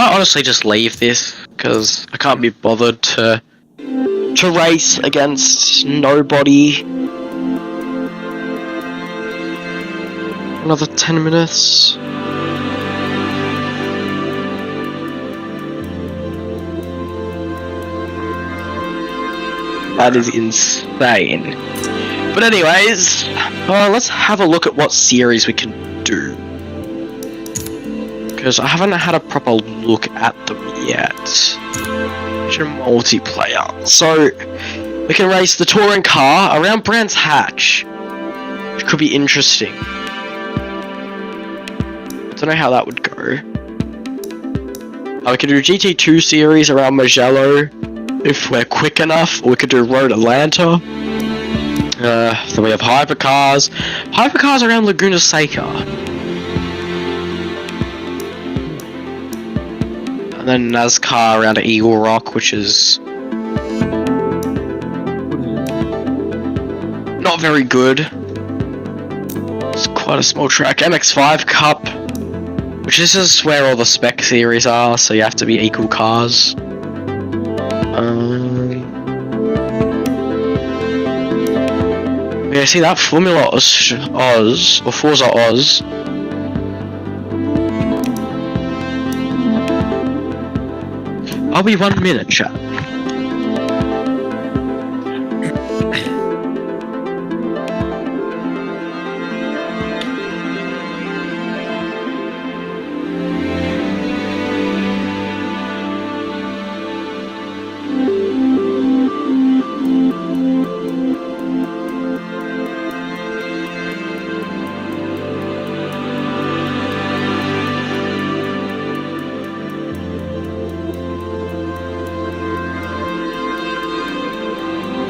Honestly just leave this because I can't be bothered to race against nobody. Another 10 minutes. That is insane. But anyways, let's have a look at what series we can do. Because I haven't had a proper look at them yet. Multiplayer. So, we can race the touring car around Brands Hatch. Which could be interesting. I don't know how that would go. We could do GT2 series around Magello, if we're quick enough, or we could do Road Atlanta. Then we have hypercars. Hypercars around Laguna Seca. And then NASCAR around Eagle Rock, which is not very good. It's quite a small track. MX5 Cup, which this is where all the spec series are, so you have to be equal cars. Yeah, see that Formula Oz, or Forza Oz. I'll be 1 minute, chat.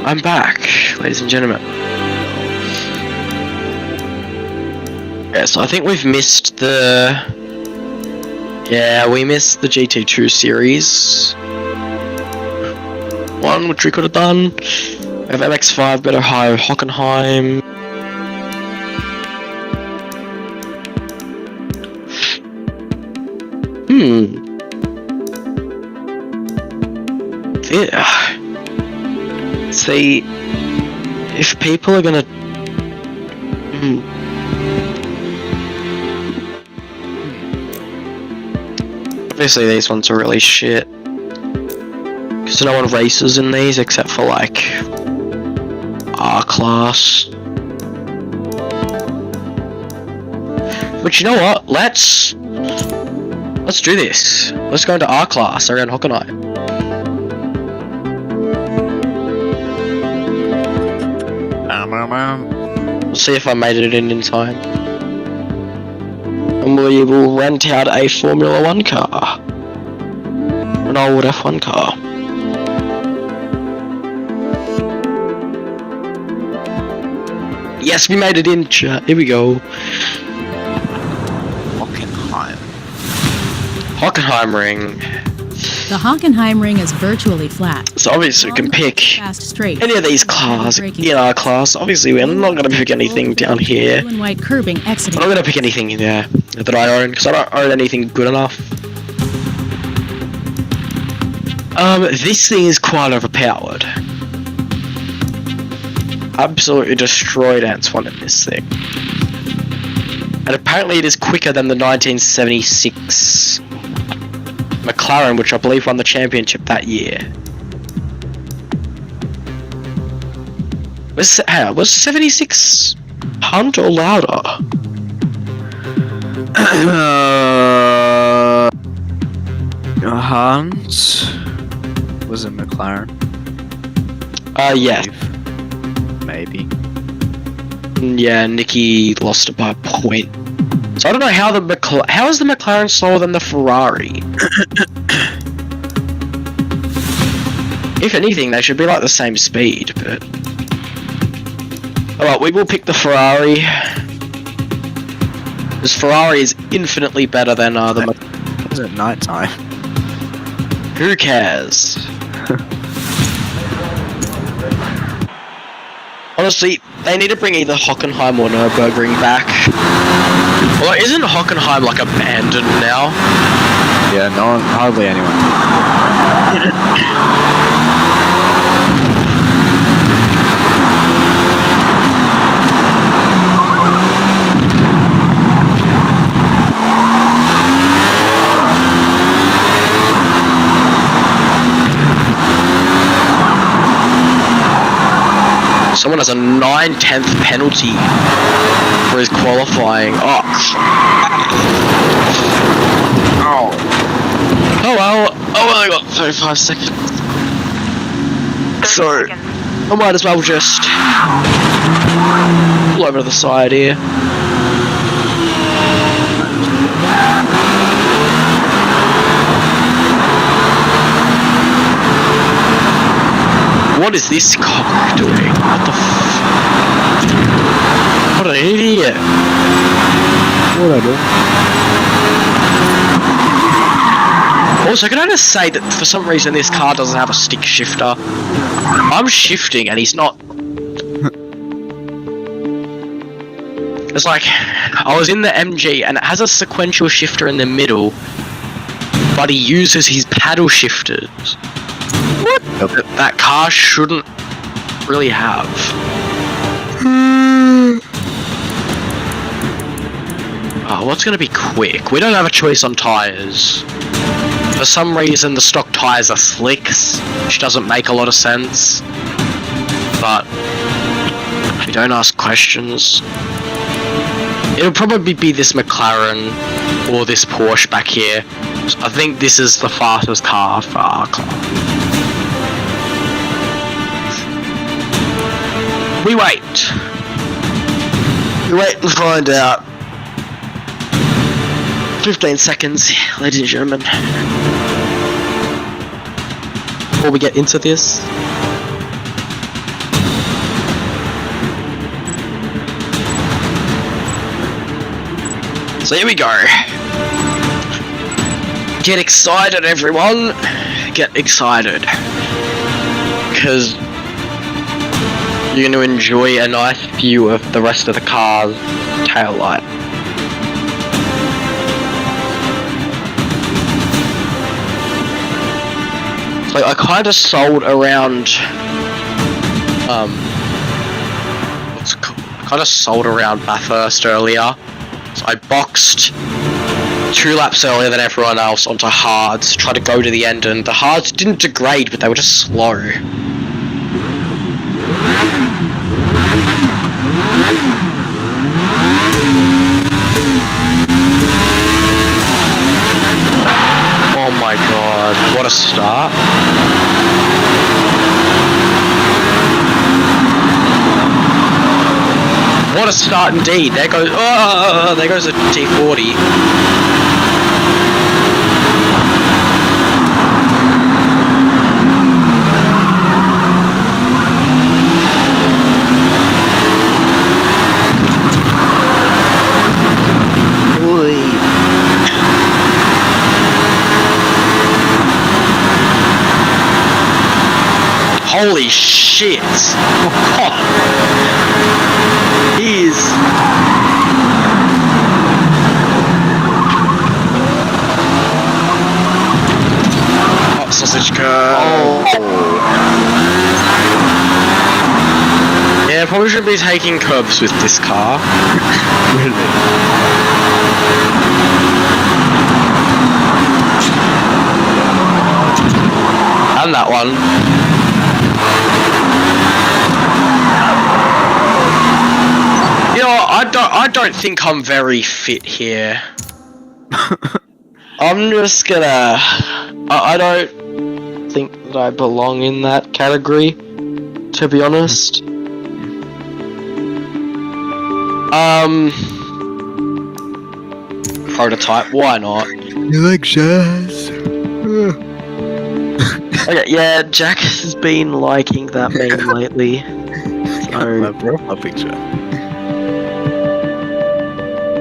I'm back, ladies and gentlemen. Yeah, so I think we've missed the... Yeah, we missed the GT2 series. One, which we could have done. We have MX5, Better High, Hockenheim. Yeah. See, if people are gonna... Obviously these ones are really shit. Because no one races in these except for like R-Class. But you know what? Let's do this. Let's go into R-Class around Hockenheim. We'll see if I made it in time. And we will rent out a Formula 1 car. An old F1 car. Yes, we made it in, chat. Here we go. Hockenheim ring. The Hockenheim ring is virtually flat. So obviously we can pick any of these cars in our class. Obviously we're not going to pick anything down here. Blue and white curbing exiting. I'm not going to pick anything in there that I own, because I don't own anything good enough. This thing is quite overpowered. Absolutely destroyed Antoine in this thing. And apparently it is quicker than the 1976 McLaren, which I believe won the championship that year. Was 76 Hunt or louder? Hunt was it McLaren? Yeah. Maybe. Yeah, Nicky lost it by a point. So I don't know how how is the McLaren slower than the Ferrari? If anything, they should be like the same speed, but... Alright, we will pick the Ferrari. This Ferrari is infinitely better than the Is it night time? Who cares? Honestly, they need to bring either Hockenheim or Nürburgring back. Well, isn't Hockenheim like abandoned now? Yeah, no one, hardly anyone. Someone has a 9/10 penalty for his qualifying. Oh. Oh well. Oh, I got 35 seconds. So, I might as well just pull over to the side here. What is this cock doing? What the What an idiot! What I do? Also, can I just say that for some reason this car doesn't have a stick shifter? I'm shifting and he's not. It's like, I was in the MG and it has a sequential shifter in the middle, but he uses his paddle shifters. What? That car shouldn't really have. Oh, what's gonna be quick? We don't have a choice on tyres. For some reason the stock tyres are slicks, which doesn't make a lot of sense. But we don't ask questions. It'll probably be this McLaren or this Porsche back here. So I think this is the fastest car for our club. We wait. We wait and find out. 15 seconds, ladies and gentlemen. Before we get into this. So here we go. Get excited, everyone. Get excited. Because you're going to enjoy a nice view of the rest of the car's taillight. So I kind of sold around, what's it called? I kind of sold around Bathurst earlier. So I boxed 2 laps earlier than everyone else onto hards, tried to go to the end, and the hards didn't degrade, but they were just slow. Oh my god, what a start. What a start indeed. There goes a T40. Holy shit! He's... Hot sausage curve. Oh. Yeah, probably shouldn't be taking curbs with this car. Really? And that one. You know, I don't think I'm very fit here. I'm just gonna... I don't think that I belong in that category, to be honest. Prototype, why not? You like jazz? Okay, yeah, Jack has been liking that meme lately. My profile picture.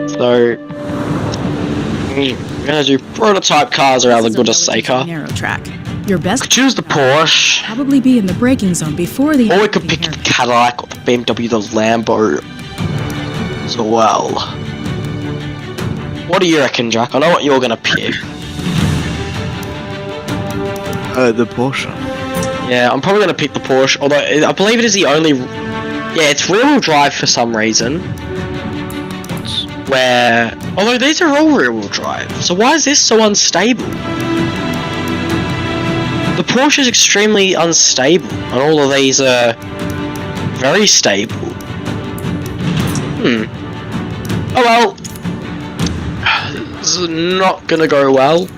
So, we're gonna do prototype cars around the goodness sake. Narrow track. Your best Choose the Porsche, probably be in the braking zone before the. or we could pick the Cadillac or the BMW, the Lambo as well. What do you reckon, Jack? I know what you're gonna pick. The Porsche. Yeah, I'm probably gonna pick the Porsche, although I believe it is the only... Yeah, it's rear-wheel drive for some reason. Where... Although these are all rear-wheel drive, so why is this so unstable? The Porsche is extremely unstable, and all of these are very stable. Oh well. This is not gonna go well.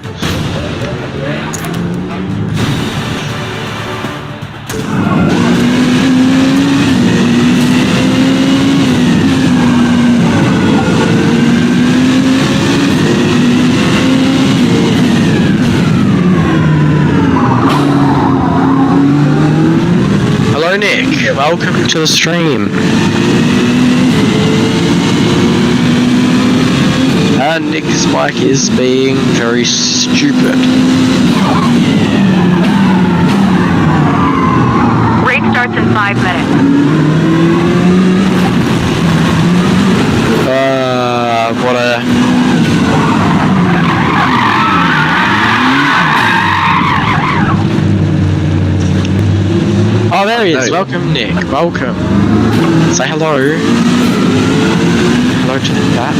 Hello Nick, welcome to the stream. And Nick's mic is being very stupid. Race starts in 5 minutes. What a... Oh, there he is. Hey. Welcome, Nick. Welcome. Say hello. Hello to the chat.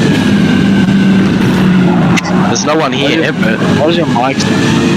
There's no one here, but... What does your mic stand?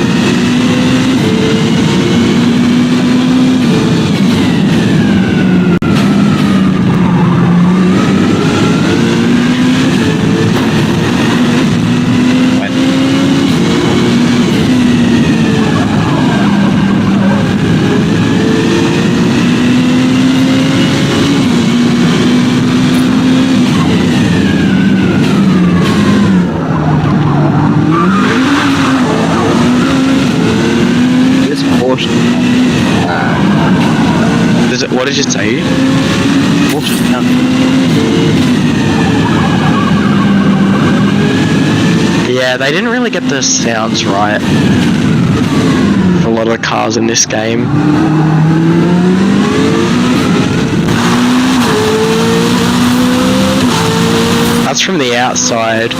What did you say? Yeah, they didn't really get the sounds right for a lot of the cars in this game. That's from the outside.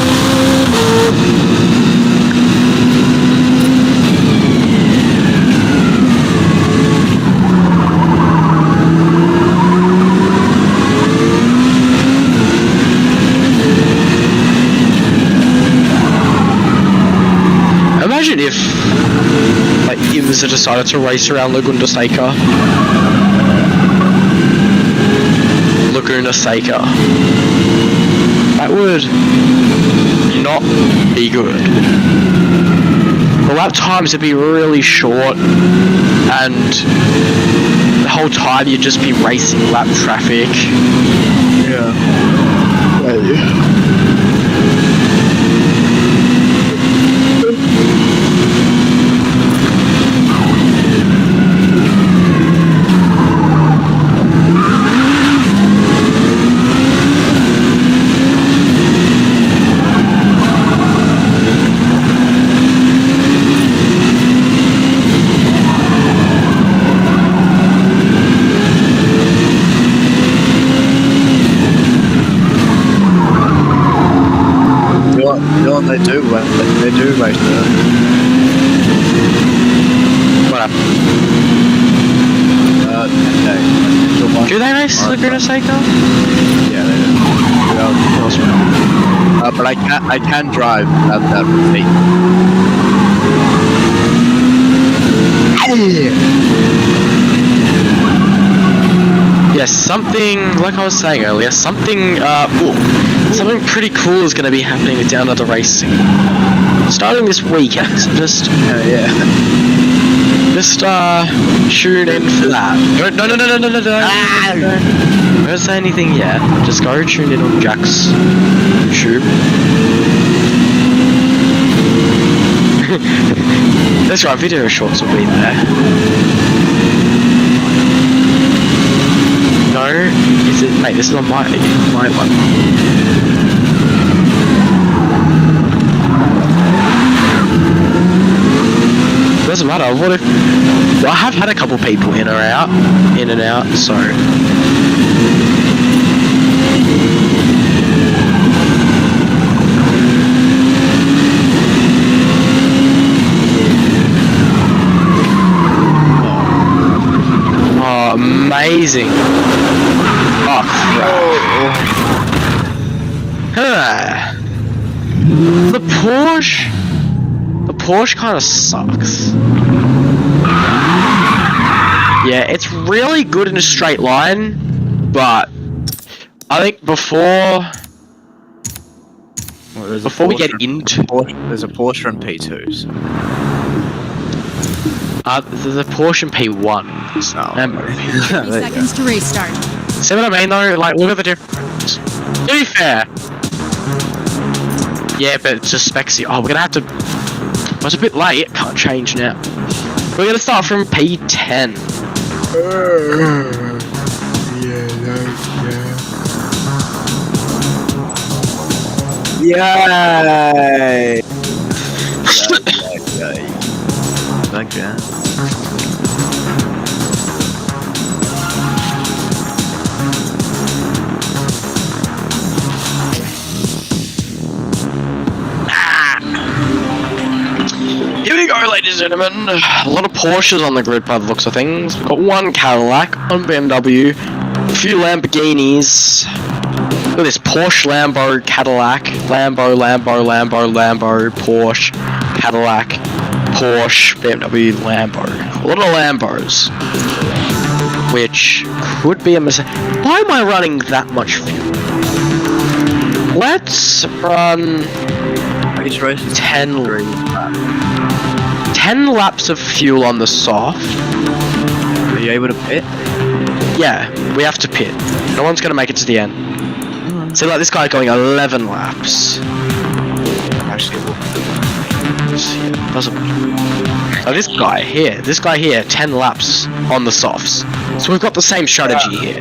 Imagine if, like, IMSA decided to race around Laguna Seca. That would not be good. The lap times would be really short, and the whole time you'd just be racing lap traffic. Yeah. They do race there. What happened? Okay. Do they race Laguna Seca? Yeah, they do. But I can drive that repeat. Yes, something, like I was saying earlier, something pretty cool is going to be happening with Down Under Racing. Starting this weekend, so just tune in for that. No. Don't say anything yet. Just go tune in on Jack's YouTube. That's right, video shorts will be there. No, is it, mate? This is on my one. Doesn't matter. What if? Well, I have had a couple people in and out. So. Oh, amazing. Oh, crap. The Porsche kind of sucks. Yeah, it's really good in a straight line, but I think before we get into... There's a Porsche and P2s. There's a Porsche and P1. 30 seconds to race start. See what I mean though? Like, look at the difference. To be fair. Yeah, but it's just spexy. Oh, we're gonna have to... Well, it's a bit late. It can't change now. We're gonna start from P10. Yay! Thank you. Here we go, ladies and gentlemen. A lot of Porsches on the grid by the looks of things. We've got one Cadillac, one BMW, a few Lamborghinis. Look at this Porsche, Lambo, Cadillac, Lambo, Porsche, Cadillac, Porsche, BMW, Lambo. A lot of Lambos. Which could be a mistake. Why am I running that much fuel? Let's run 10 laps of fuel on the soft. Are you able to pit? Yeah, we have to pit. No one's gonna make it to the end. So like this guy going 11 laps. Actually, Doesn't matter. So this guy here, 10 laps on the softs. So we've got the same strategy here.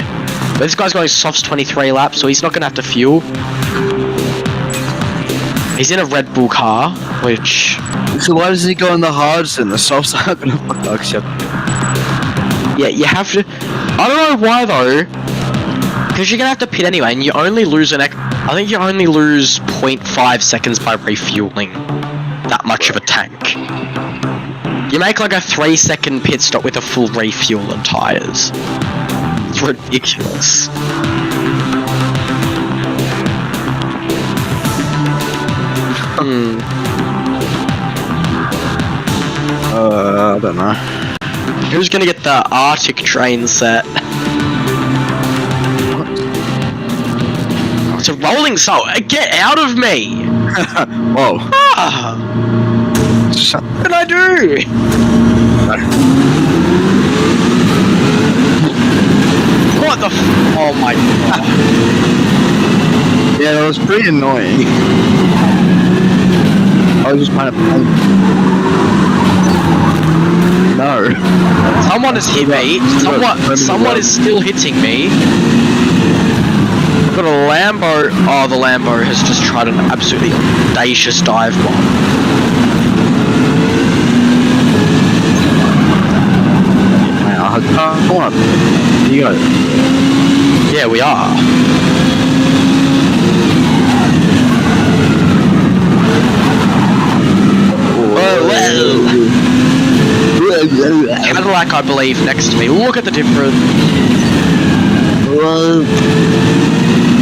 But this guy's going softs 23 laps, so he's not gonna have to fuel. He's in a Red Bull car, which... So why does he go on the hards and the softs aren't gonna fuck shit? Yeah, you have to... I don't know why though. Because you're gonna have to pit anyway, and you only lose I think you only lose 0.5 seconds by refueling that much of a tank. You make like a 3-second pit stop with a full refuel and tires. It's ridiculous. don't know. Who's gonna get the Arctic train set? It's a rolling salt. Get out of me! Whoa. Ah! Shut What did I do? What the oh my god. Yeah, that was pretty annoying. I was just trying to No. Someone has hit me. Someone is still hitting me. I've got a Lambo. Oh, the Lambo has just tried an absolutely audacious dive bomb. Come on. You got it. Yeah, we are. Cadillac, I believe, next to me. Look at the difference.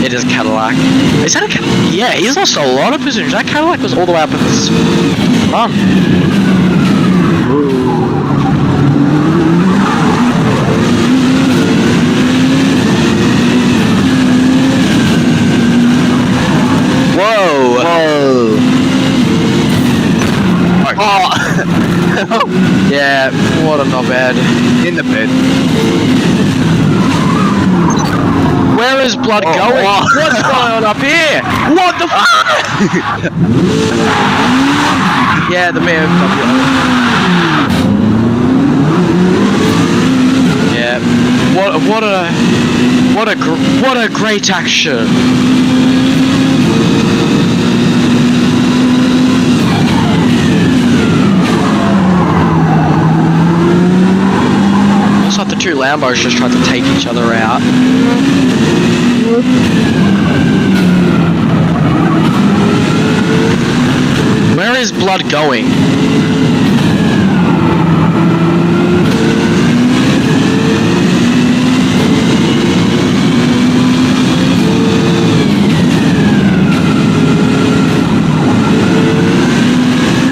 It is Cadillac. Is that a Cadillac? Yeah, he's lost a lot of positions. That Cadillac was all the way up at this front. Whoa! Oh! Yeah, what a knobhead. In the bed. Where is blood going? What's going on up here? What the f? Yeah, the BMW. Yeah. What a great action. Looks like the two Lambos just tried to take each other out. Where is blood going?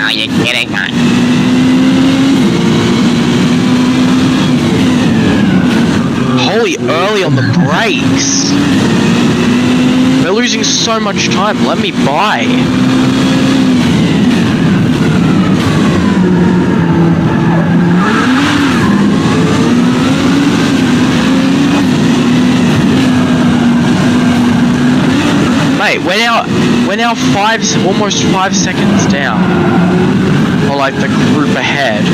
Are you kidding me? Holy, early on the brakes. They're losing so much time. Let me by. Mate, we're now almost 5 seconds down. Or like the group ahead.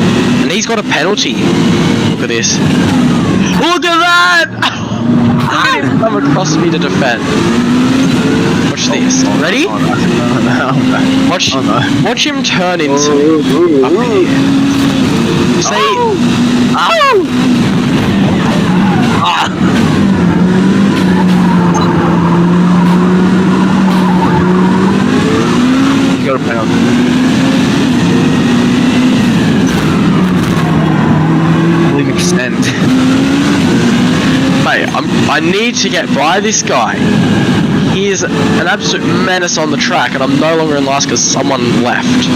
And he's got a penalty. Look at this. Look at that! Look at him come across me to defend. Watch this. Ready? Watch him turn into me. Up here. Say. You got a penalty. Didn't extend. Mate, I need to get by this guy. He is an absolute menace on the track, and I'm no longer in last because someone left.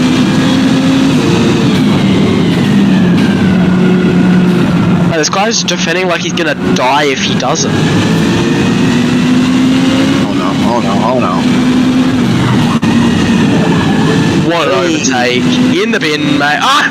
Mate, this guy's defending like he's gonna die if he doesn't. Oh no. What an overtake. In the bin, mate. Ah!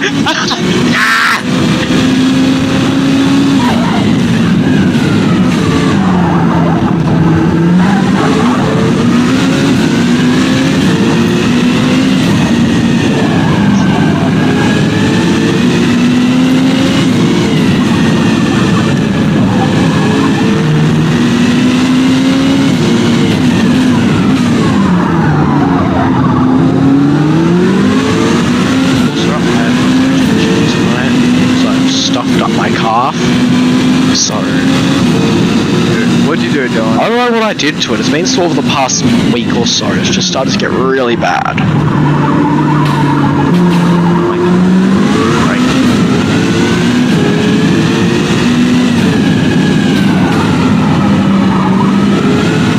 What'd you do, Dylan? I don't know what I did to it. It's been sort of the past week or so. It's just started to get really bad.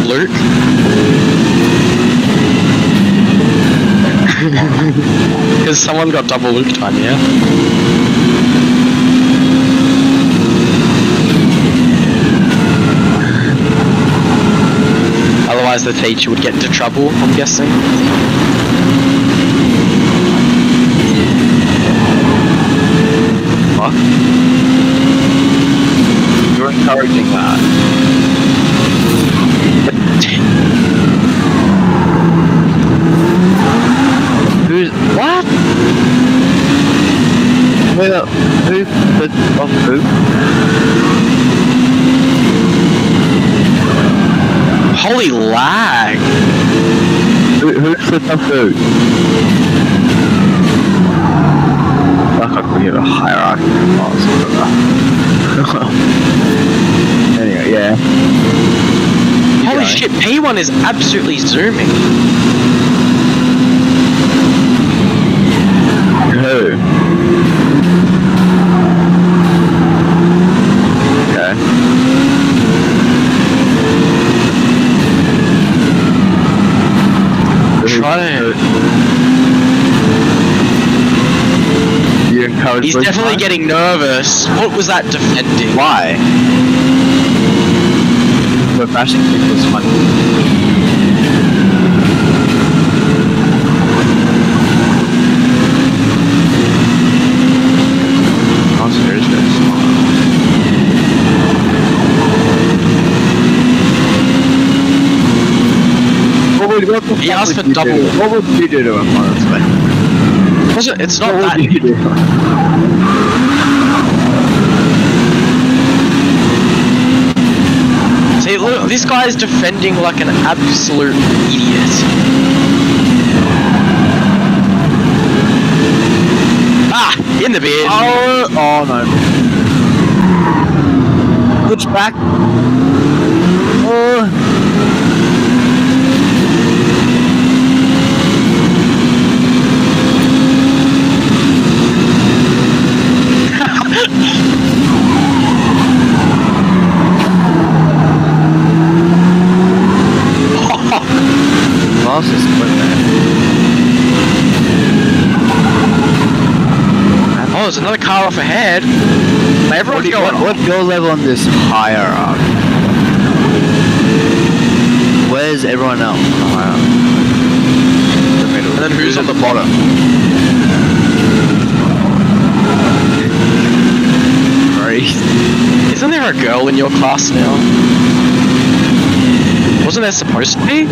Luke? Because someone got double Luke time, yeah? otherwise the teacher would get into trouble, I'm guessing. What? You're encouraging that. Who's what? Who put off who? Holy lag! Who flipped off who? Fuck, I could hear a hierarchy of cars. Anyway, yeah. Holy shit, P1 is absolutely zooming. Who? Okay. You encourage He's Bruce definitely Wayne? getting nervous. What was that defending? Why? We're bashing people's money. Monster is very small. What the He fuck asked would for you double. do? What would you do to him, honestly? It's not What that. would you do? See, look, this guy is defending like an absolute idiot. Ah, in the bin. Oh no. Switch back. Oh. Boss is quick, man. Oh, there's another car off ahead. Everyone's going on. What's your level on this hierarchy? Where's everyone else on the hierarchy? The middle. And then who's on the bottom? Great. Isn't there a girl in your class now? Wasn't there supposed to be?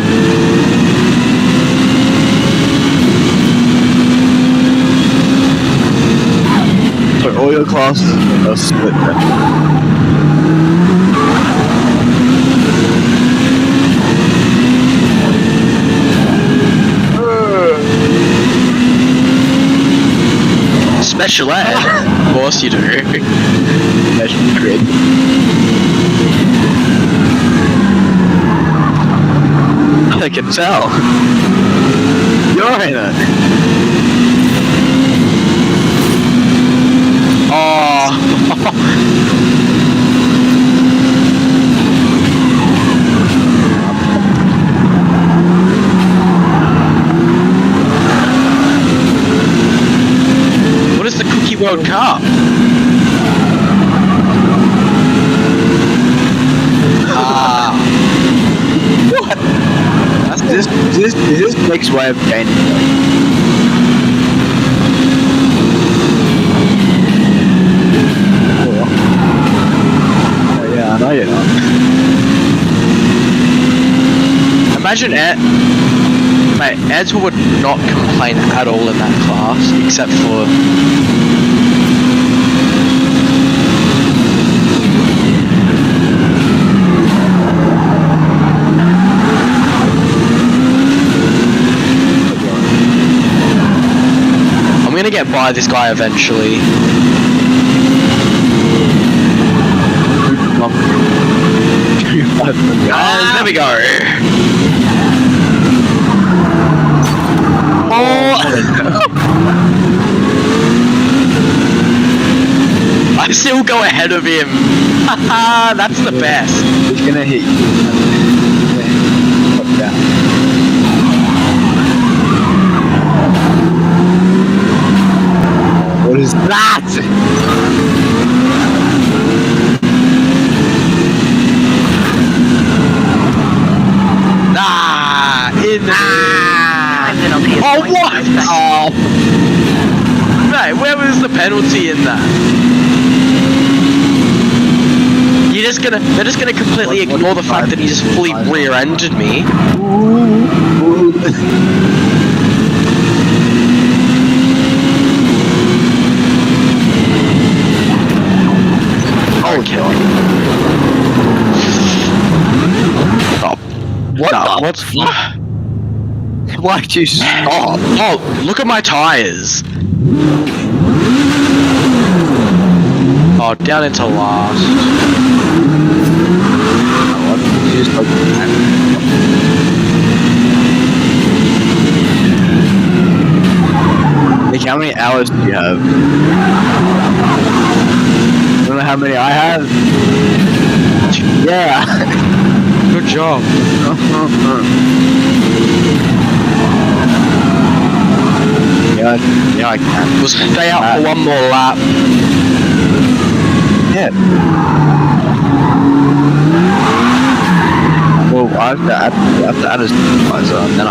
So all your classes are split then. Special ed? Of course you do. Special grid. I can tell. You're in it. What is the Cookie World Cup? What? Is this Nick's way of gaining Oh, yeah, I know you're not. Imagine Ed. Mate, Eds would not complain at all in that class, except for. I'm gonna get by this guy eventually. And there we go. I still go ahead of him. Haha, that's the best. He's gonna hit you. Put down. What is that? Ah! penalty in that? They're just gonna completely ignore the fact that he just fully rear-ended me. Okay. Stop. What No, the what's... Why'd you stop? Oh, look at my tires. Oh, down into last. Nick, how many hours do you have? You know how many I have? Yeah. Good job. Yeah, I can. We'll stay out for one more lap. Yeah. Well, I have to add a supervisor, and then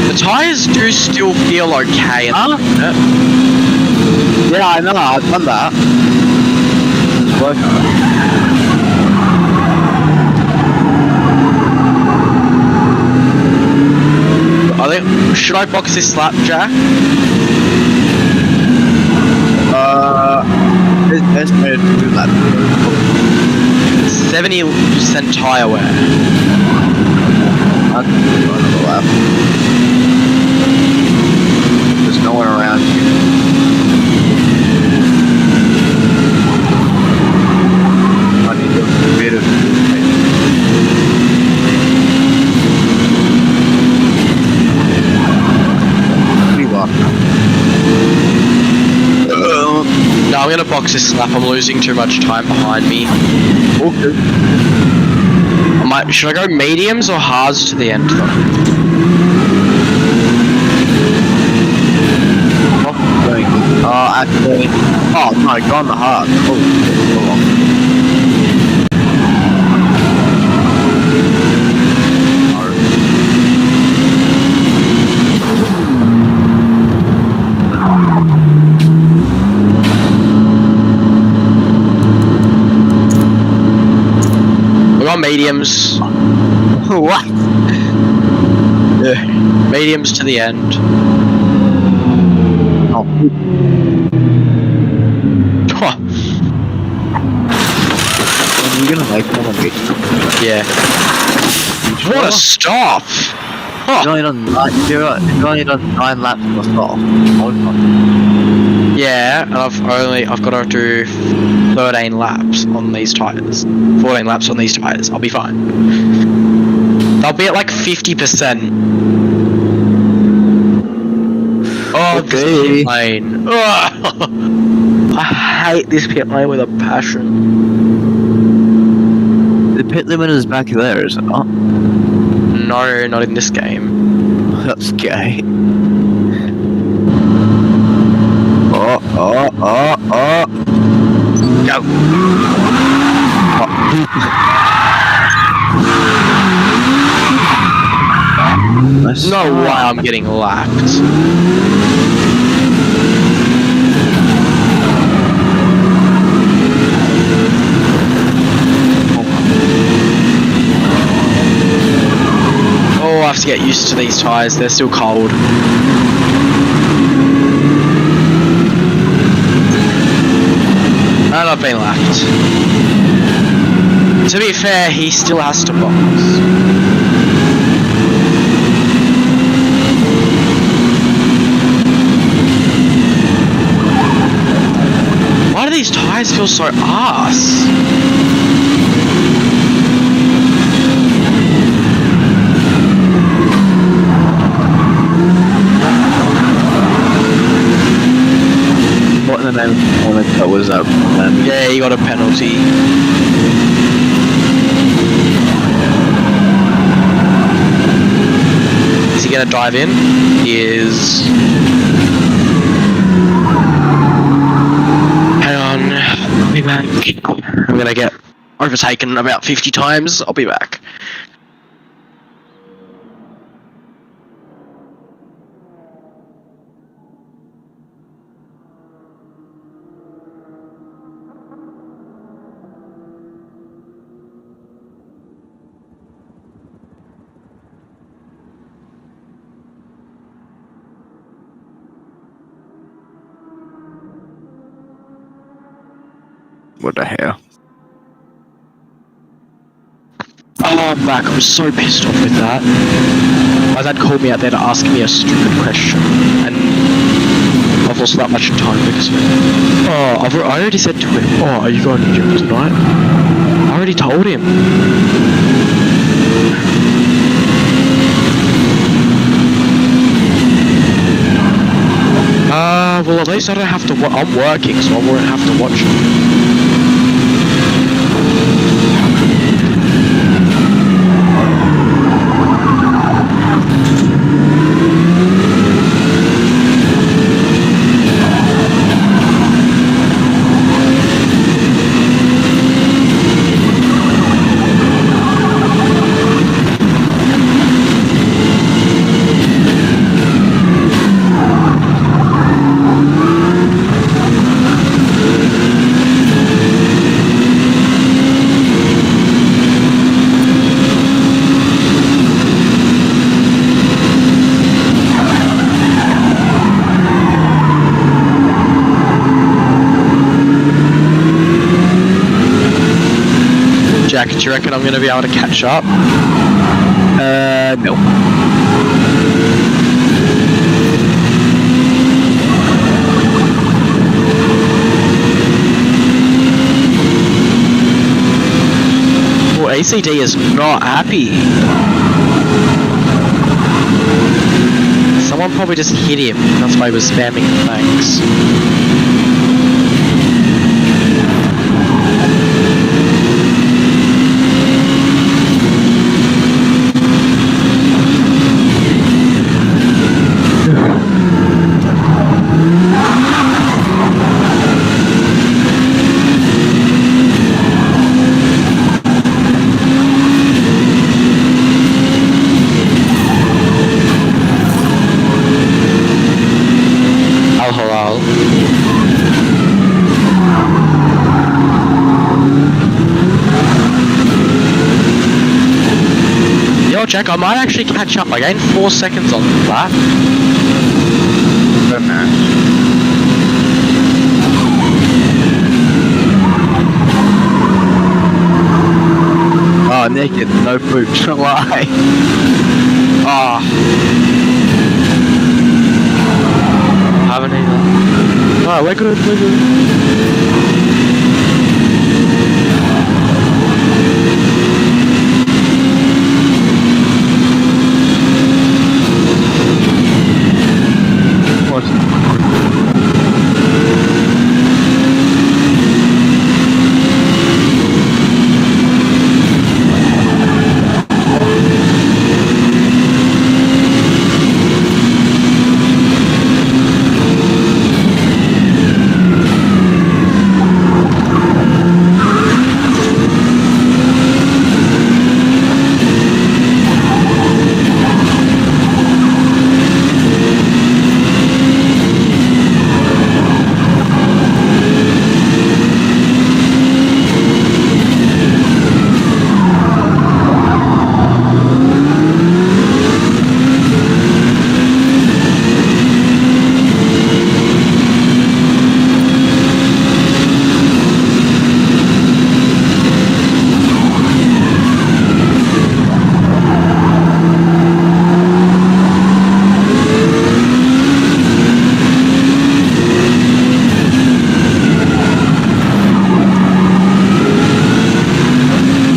The tires do still feel okay. Yeah, I know, I've done that. It's working. Should I box this lap, Jack? There's no do that. 70% tire wear. I'll do another lap. There's no one around you. I need a bit of No, I'm gonna box this lap. I'm losing too much time behind me. Okay. Should I go mediums or hards to the end though? Actually. Oh no, go on the hard. Oh, We're on mediums. What? Mediums to the end. Oh. Huh. You're gonna make one of me. Yeah. What a stop! Huh. You've only done 9 laps on the stop. Yeah, and I've got to do 13 laps on these tires. 14 laps on these tires. I'll be fine. They'll be at like 50%. Oh, Okay. this pit lane. Ugh. I hate this pit lane with a passion. The pit limit is back there, is it not? No, not in this game. That's gay. Oh. Go. No way I'm getting lapped. Oh, I have to get used to these tyres, they're still cold. And I've been lapped. To be fair, he still has to box. Why do these tyres feel so arse? What in the name of performance that was that? Yeah, he got a penalty. Is he gonna dive in? He is. Hang on, I'll be back. I'm gonna get overtaken about 50 times. I'll be back. What the hell? Oh, I'm back. I was so pissed off with that. My dad called me out there to ask me a stupid question, and I've lost that much time because of it. Oh, I already said to him, oh, are you going to gym tonight? I already told him. Well, at least I don't have to. I'm working, so I won't have to watch it. Jack, do you reckon I'm going to be able to catch up? No. Well, ACD is not happy. Someone probably just hit him, that's why he was spamming thanks. Jack, I might actually catch up. I gained 4 seconds on that. Good man. Oh, naked, no pooch, why? Ah. Haven't either. Oh, we're good, we're good.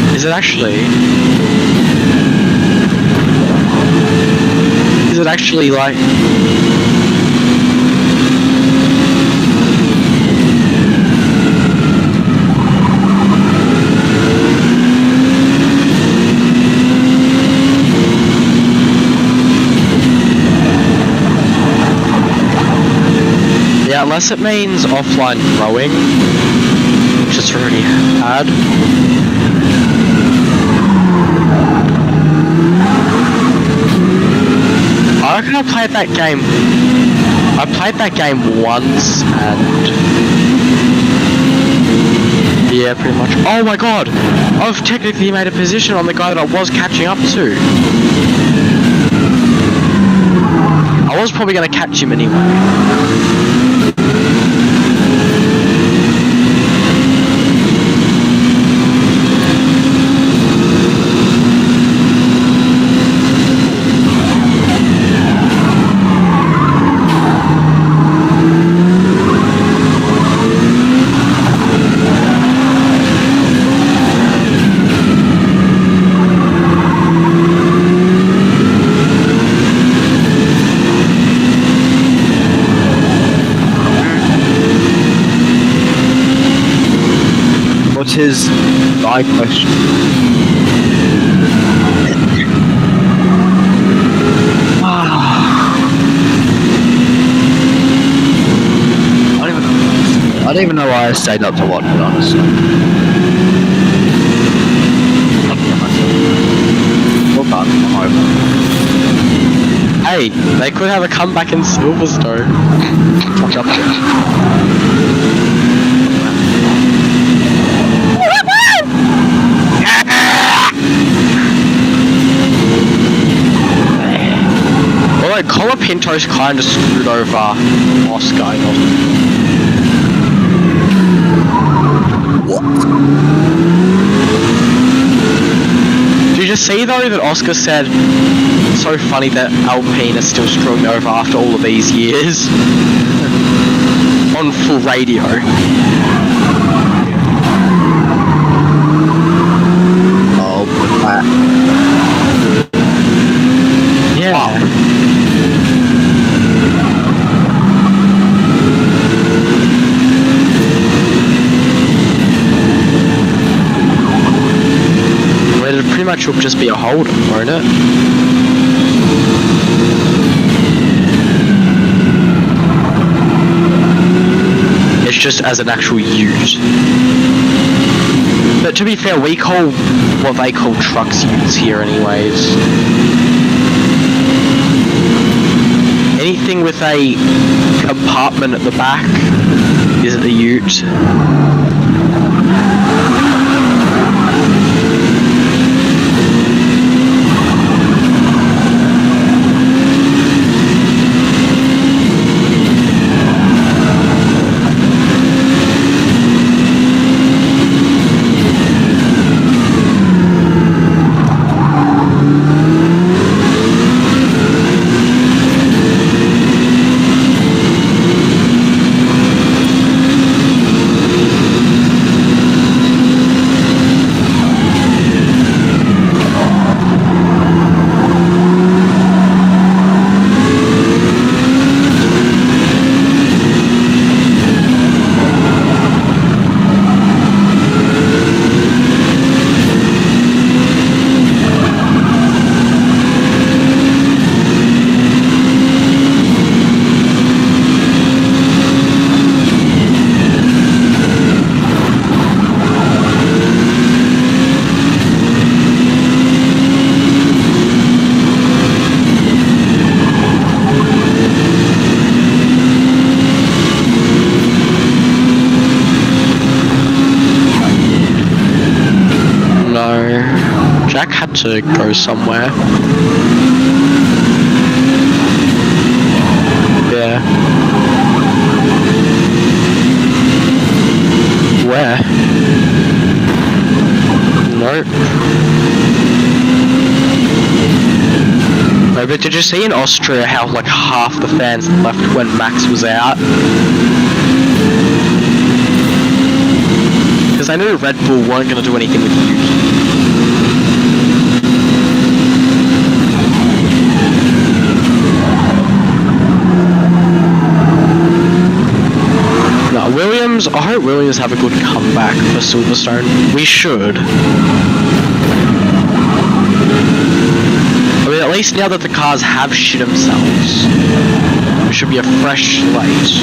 Is it actually like... Yeah, unless it means offline rowing, which is already had. I reckon I played that game. I played that game once and... Yeah, pretty much. Oh my god! I've technically made a position on the guy that I was catching up to. I was probably going to catch him anyway. 'tis my question. I don't even know why I stayed up to watch it, honestly. Well done, I'm over. Hey, they could have a comeback in Silverstone. Watch up there. Although Colapinto's kind of screwed over Oscar. Did you just see though that Oscar said, it's so funny that Alpine is still screwing me over after all of these years? On full radio. Oh, but that. Yeah. Well, it pretty much will just be a hold, won't it? It's just as an actual ute. But to be fair, we call what they call trucks utes here anyways. Anything with a compartment at the back is a ute. Jack had to go somewhere. Yeah. Where? Nope. No, but did you see in Austria how like half the fans left when Max was out? Because I knew Red Bull weren't going to do anything with Yuki. No, Williams, I hope Williams have a good comeback for Silverstone. We should. I mean, at least now that the cars have shit themselves, it should be a fresh slate.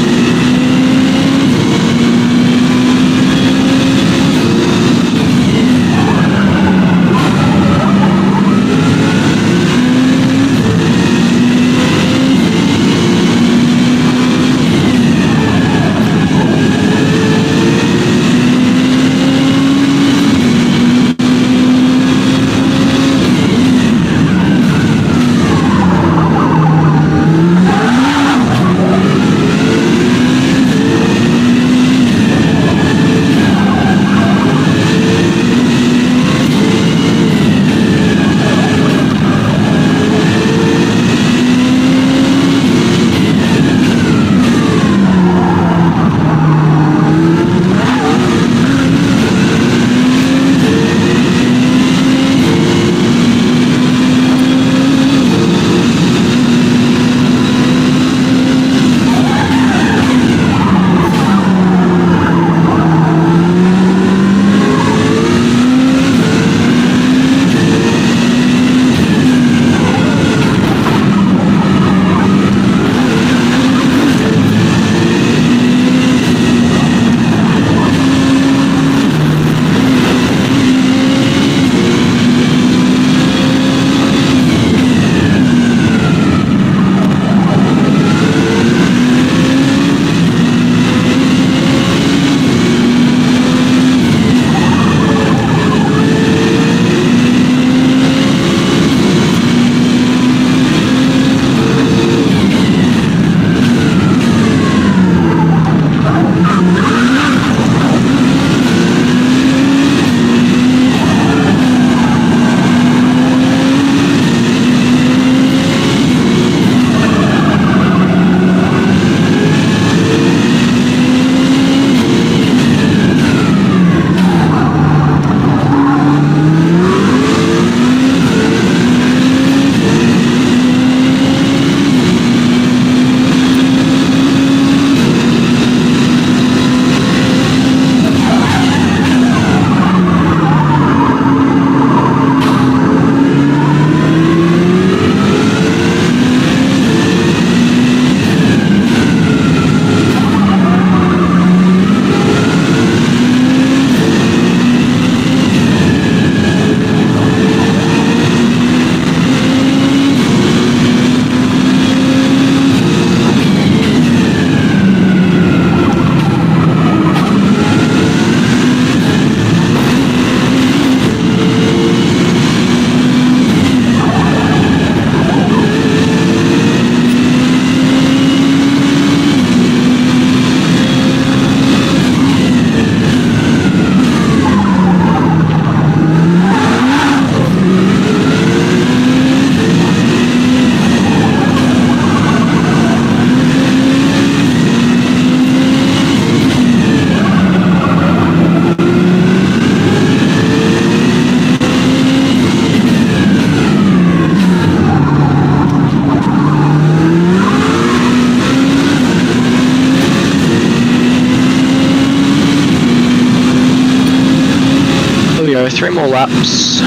3 more laps.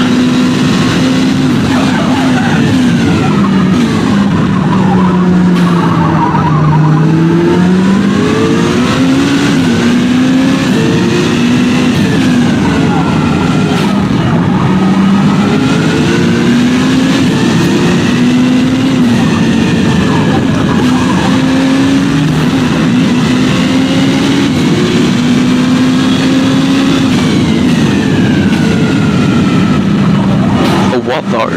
What though?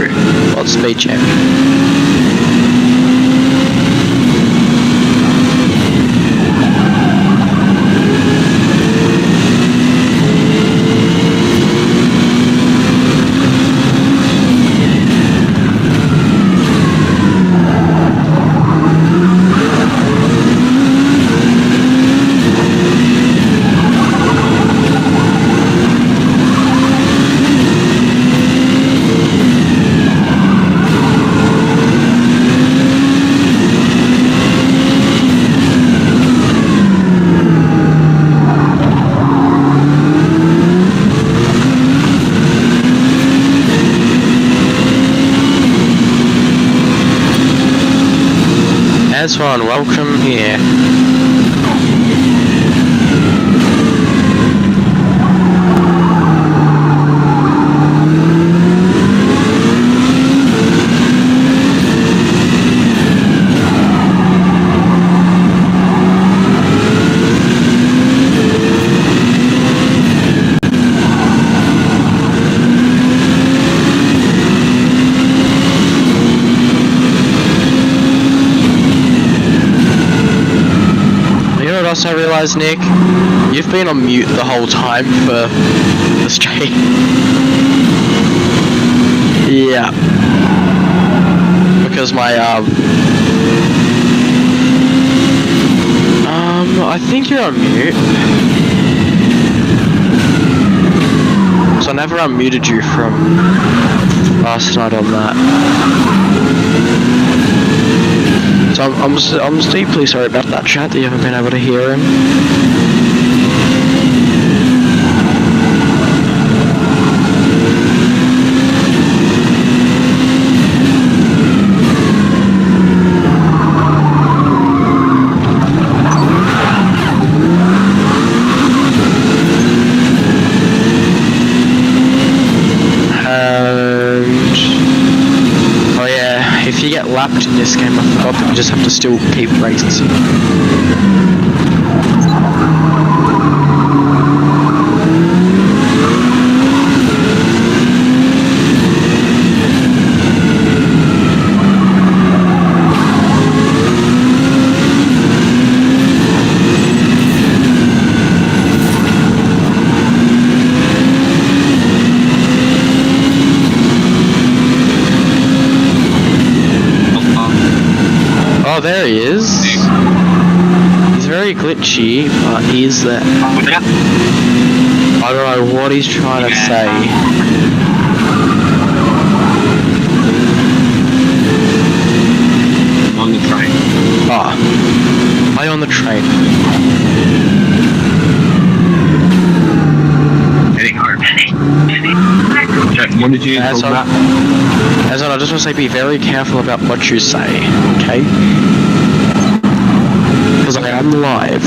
What speed check? Ezra, welcome here. I realise, Nick, you've been on mute the whole time for the stream. Yeah. Because my, I think you're on mute. So I never unmuted you from last night on that. So I'm deeply sorry about that, chat, that you haven't been able to hear him. If you get lapped in this game, I forgot that you just have to still keep racing. Oh, there he is. He's very glitchy, but he's there. I don't know what he's trying to say. On the train. Ah. Are you on the train? Heading home. What did you talk about? As I just want to say, be very careful about what you say, okay? Because I am live.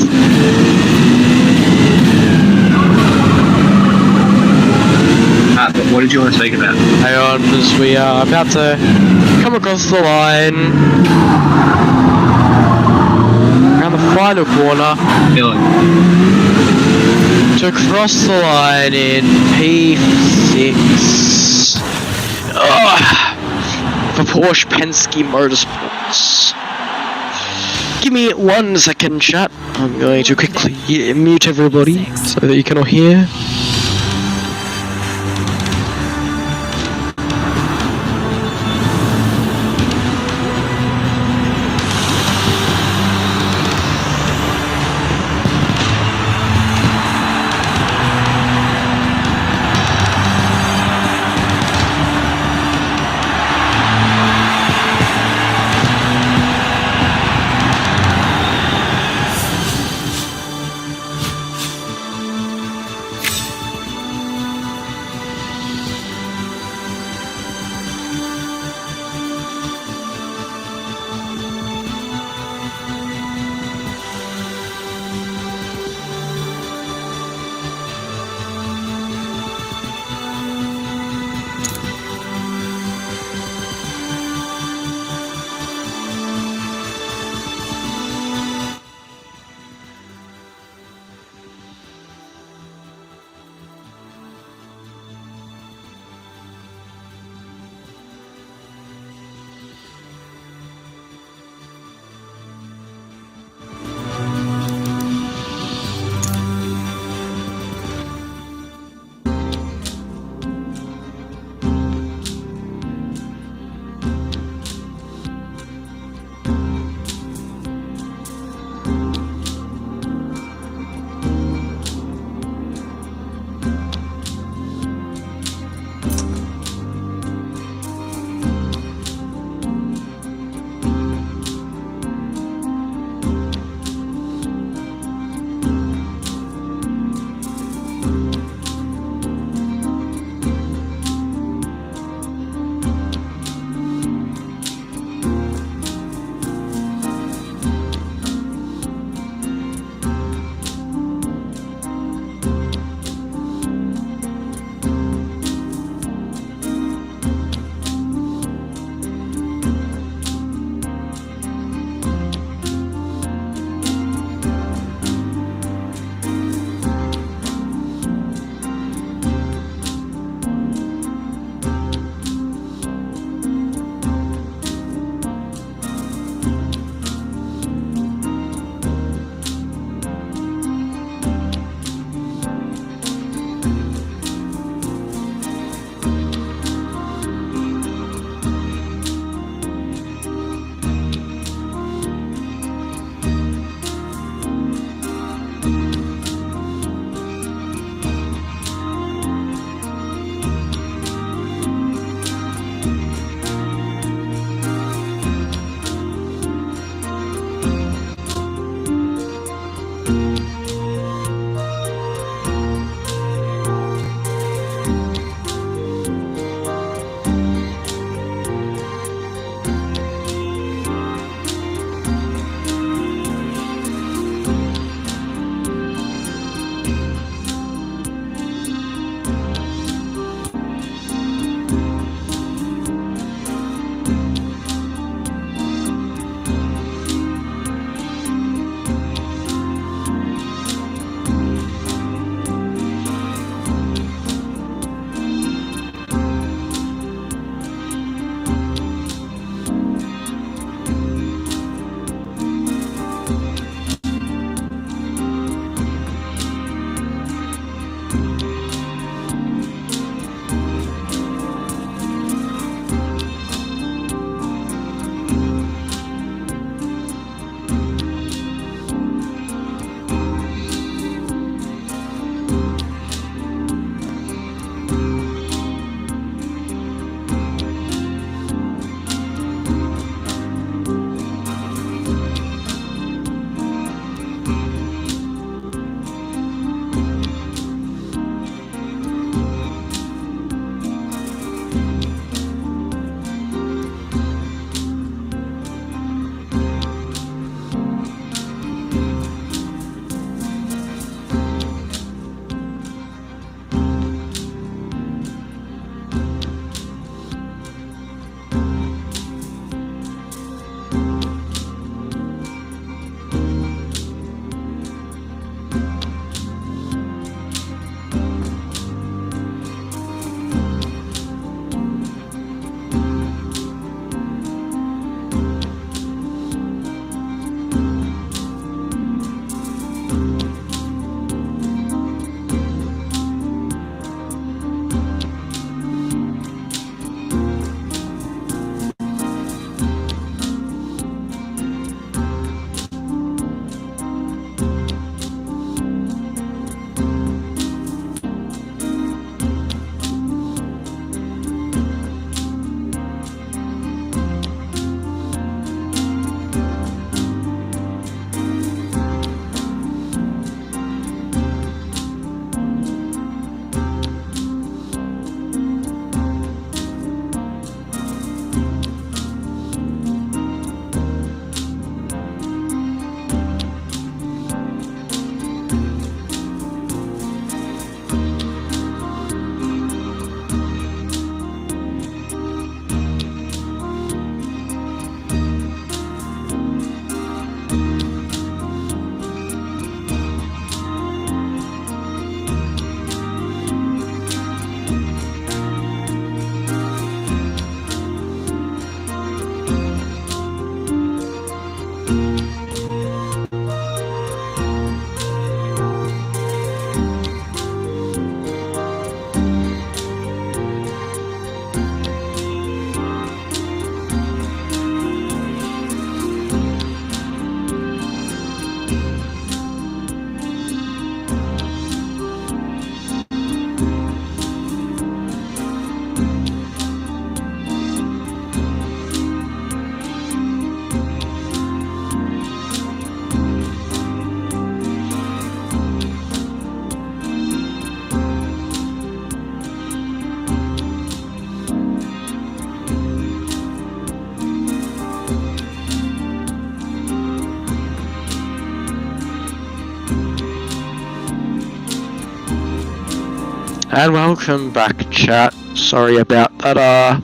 But what did you want to speak about? Hang on, because we are about to come across the line. Around the final corner. Dylan. To cross the line in P6. For Porsche Penske Motorsports. Give me 1 second, chat. I'm going to quickly mute everybody so that you can all hear. And welcome back, chat. Sorry about that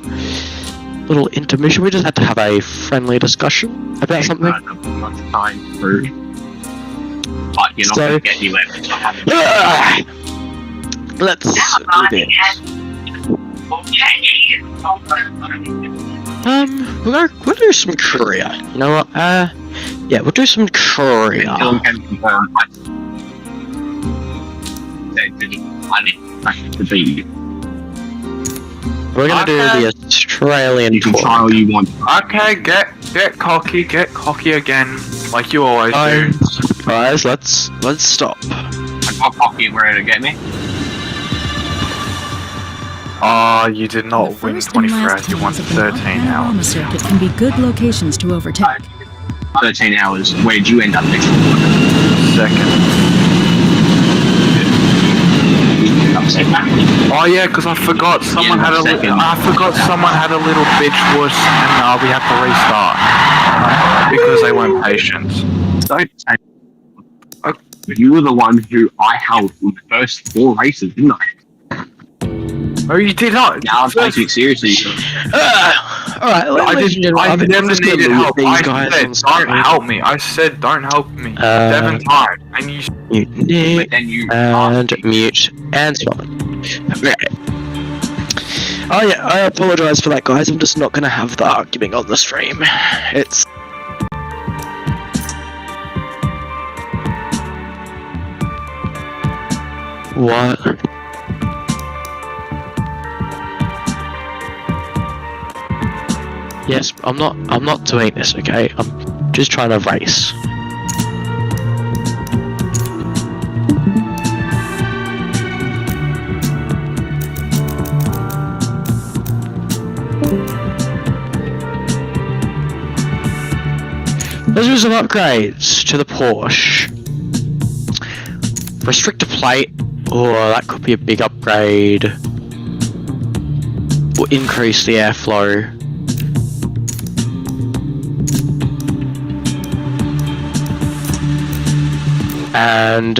little intermission. We just had to have a friendly discussion about something. Time through. But you're not So- going to get anywhere. Let's do this. We'll do some trivia. You know what? Yeah, we'll do some trivia. Dylan can confirm. I need to beat you. We're gonna do the Australian You can tour. try all you want. Okay, get cocky again, like you always do. Guys, let's stop. I got cocky and ready to get me. Oh, you did The not win first and 24 last hours, you won lanes of the 13 Panorama hours. circuit can be good locations to overtake. 13 hours. Where did you end up next? Second. Upset back. Oh yeah, because I forgot someone had a second. someone had a little bitch wuss and we had to restart because they weren't patient. Don't say. You were the one who I held in the first 4 races, didn't I? Oh, you did not. Now I'm taking it seriously. Alright, I ladies and gentlemen, I think never just gonna needed leave help. these I guys said, on screen. don't help me. I said, don't help me. 7 times. And you Mutiny, But then you and asked me. mute, and spell it. Oh yeah, I apologise for that, guys. I'm just not gonna have the arguing on the stream. It's... What? Yes, I'm not doing this, okay? I'm just trying to race. Let's do some upgrades to the Porsche. Restrictor plate, oh, that could be a big upgrade. Will increase the airflow. And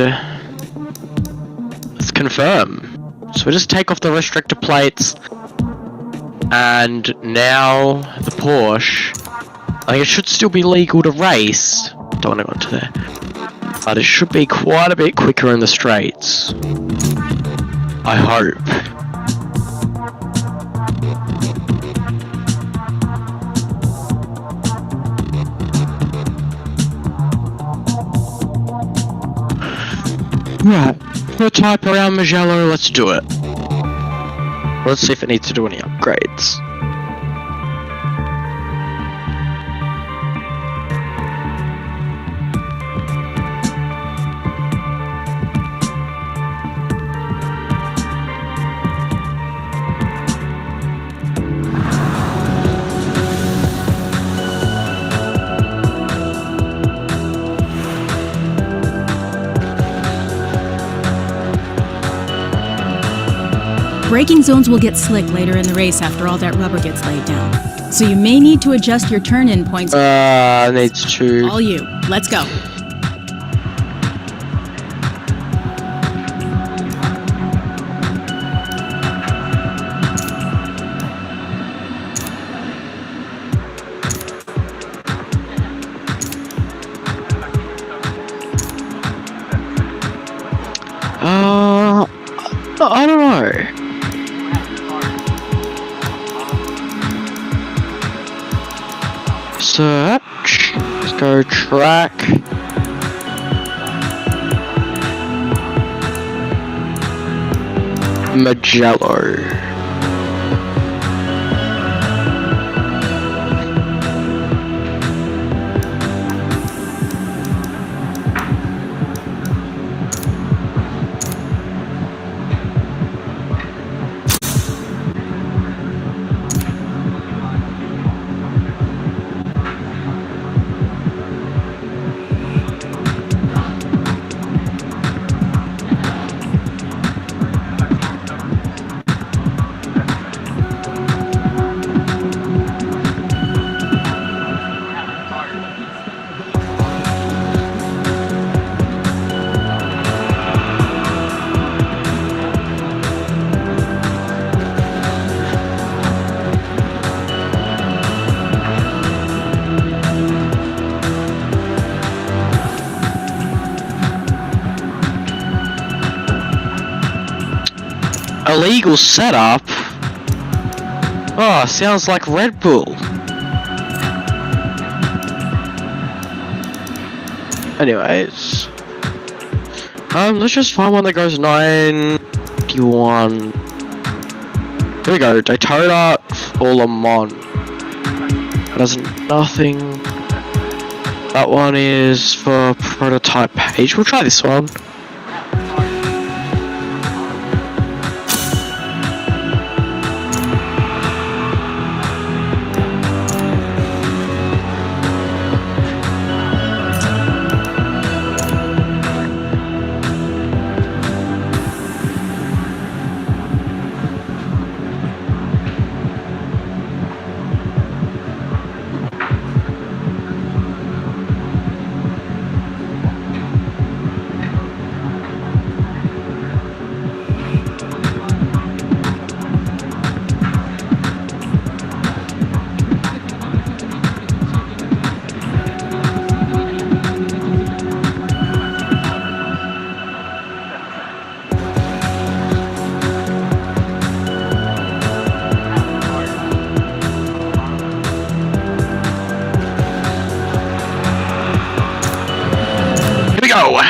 let's confirm. So we just take off the restrictor plates, and now the Porsche. I think it should still be legal to race. Don't want to go into there, but it should be quite a bit quicker in the straights. I hope. Right, we'll type around Magello, let's do it. Let's see if it needs to do any upgrades. Braking zones will get slick later in the race after all that rubber gets laid down. So you may need to adjust your turn-in points. Needs to... All you. Let's go. I don't know. Search. Let's go track. Magello. illegal setup? Oh, sounds like Red Bull. Anyways, let's just find one that goes 91. Here we go, Daytona or Le Mans. That has nothing. That one is for prototype page. We'll try this one. Go!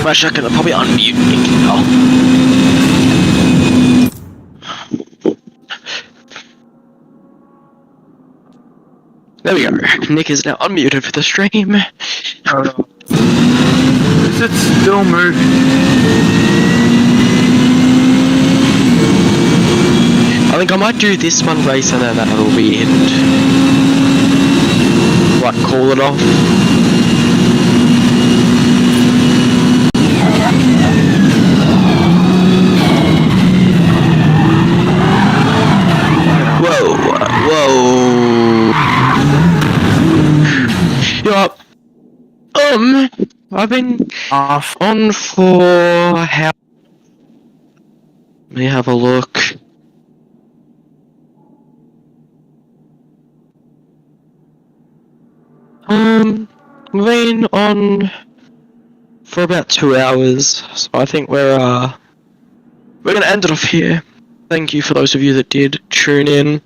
Actually, I can probably unmute Nick now. There we go. Nick is now unmuted for the stream. Is it still moving? I think I might do this one race and then that'll be it. Like, call it off. Whoa, whoa. Yeah. I've been on for how? Let me have a look. We've been on for about 2 hours, so I think we're gonna end it off here. Thank you for those of you that did tune in.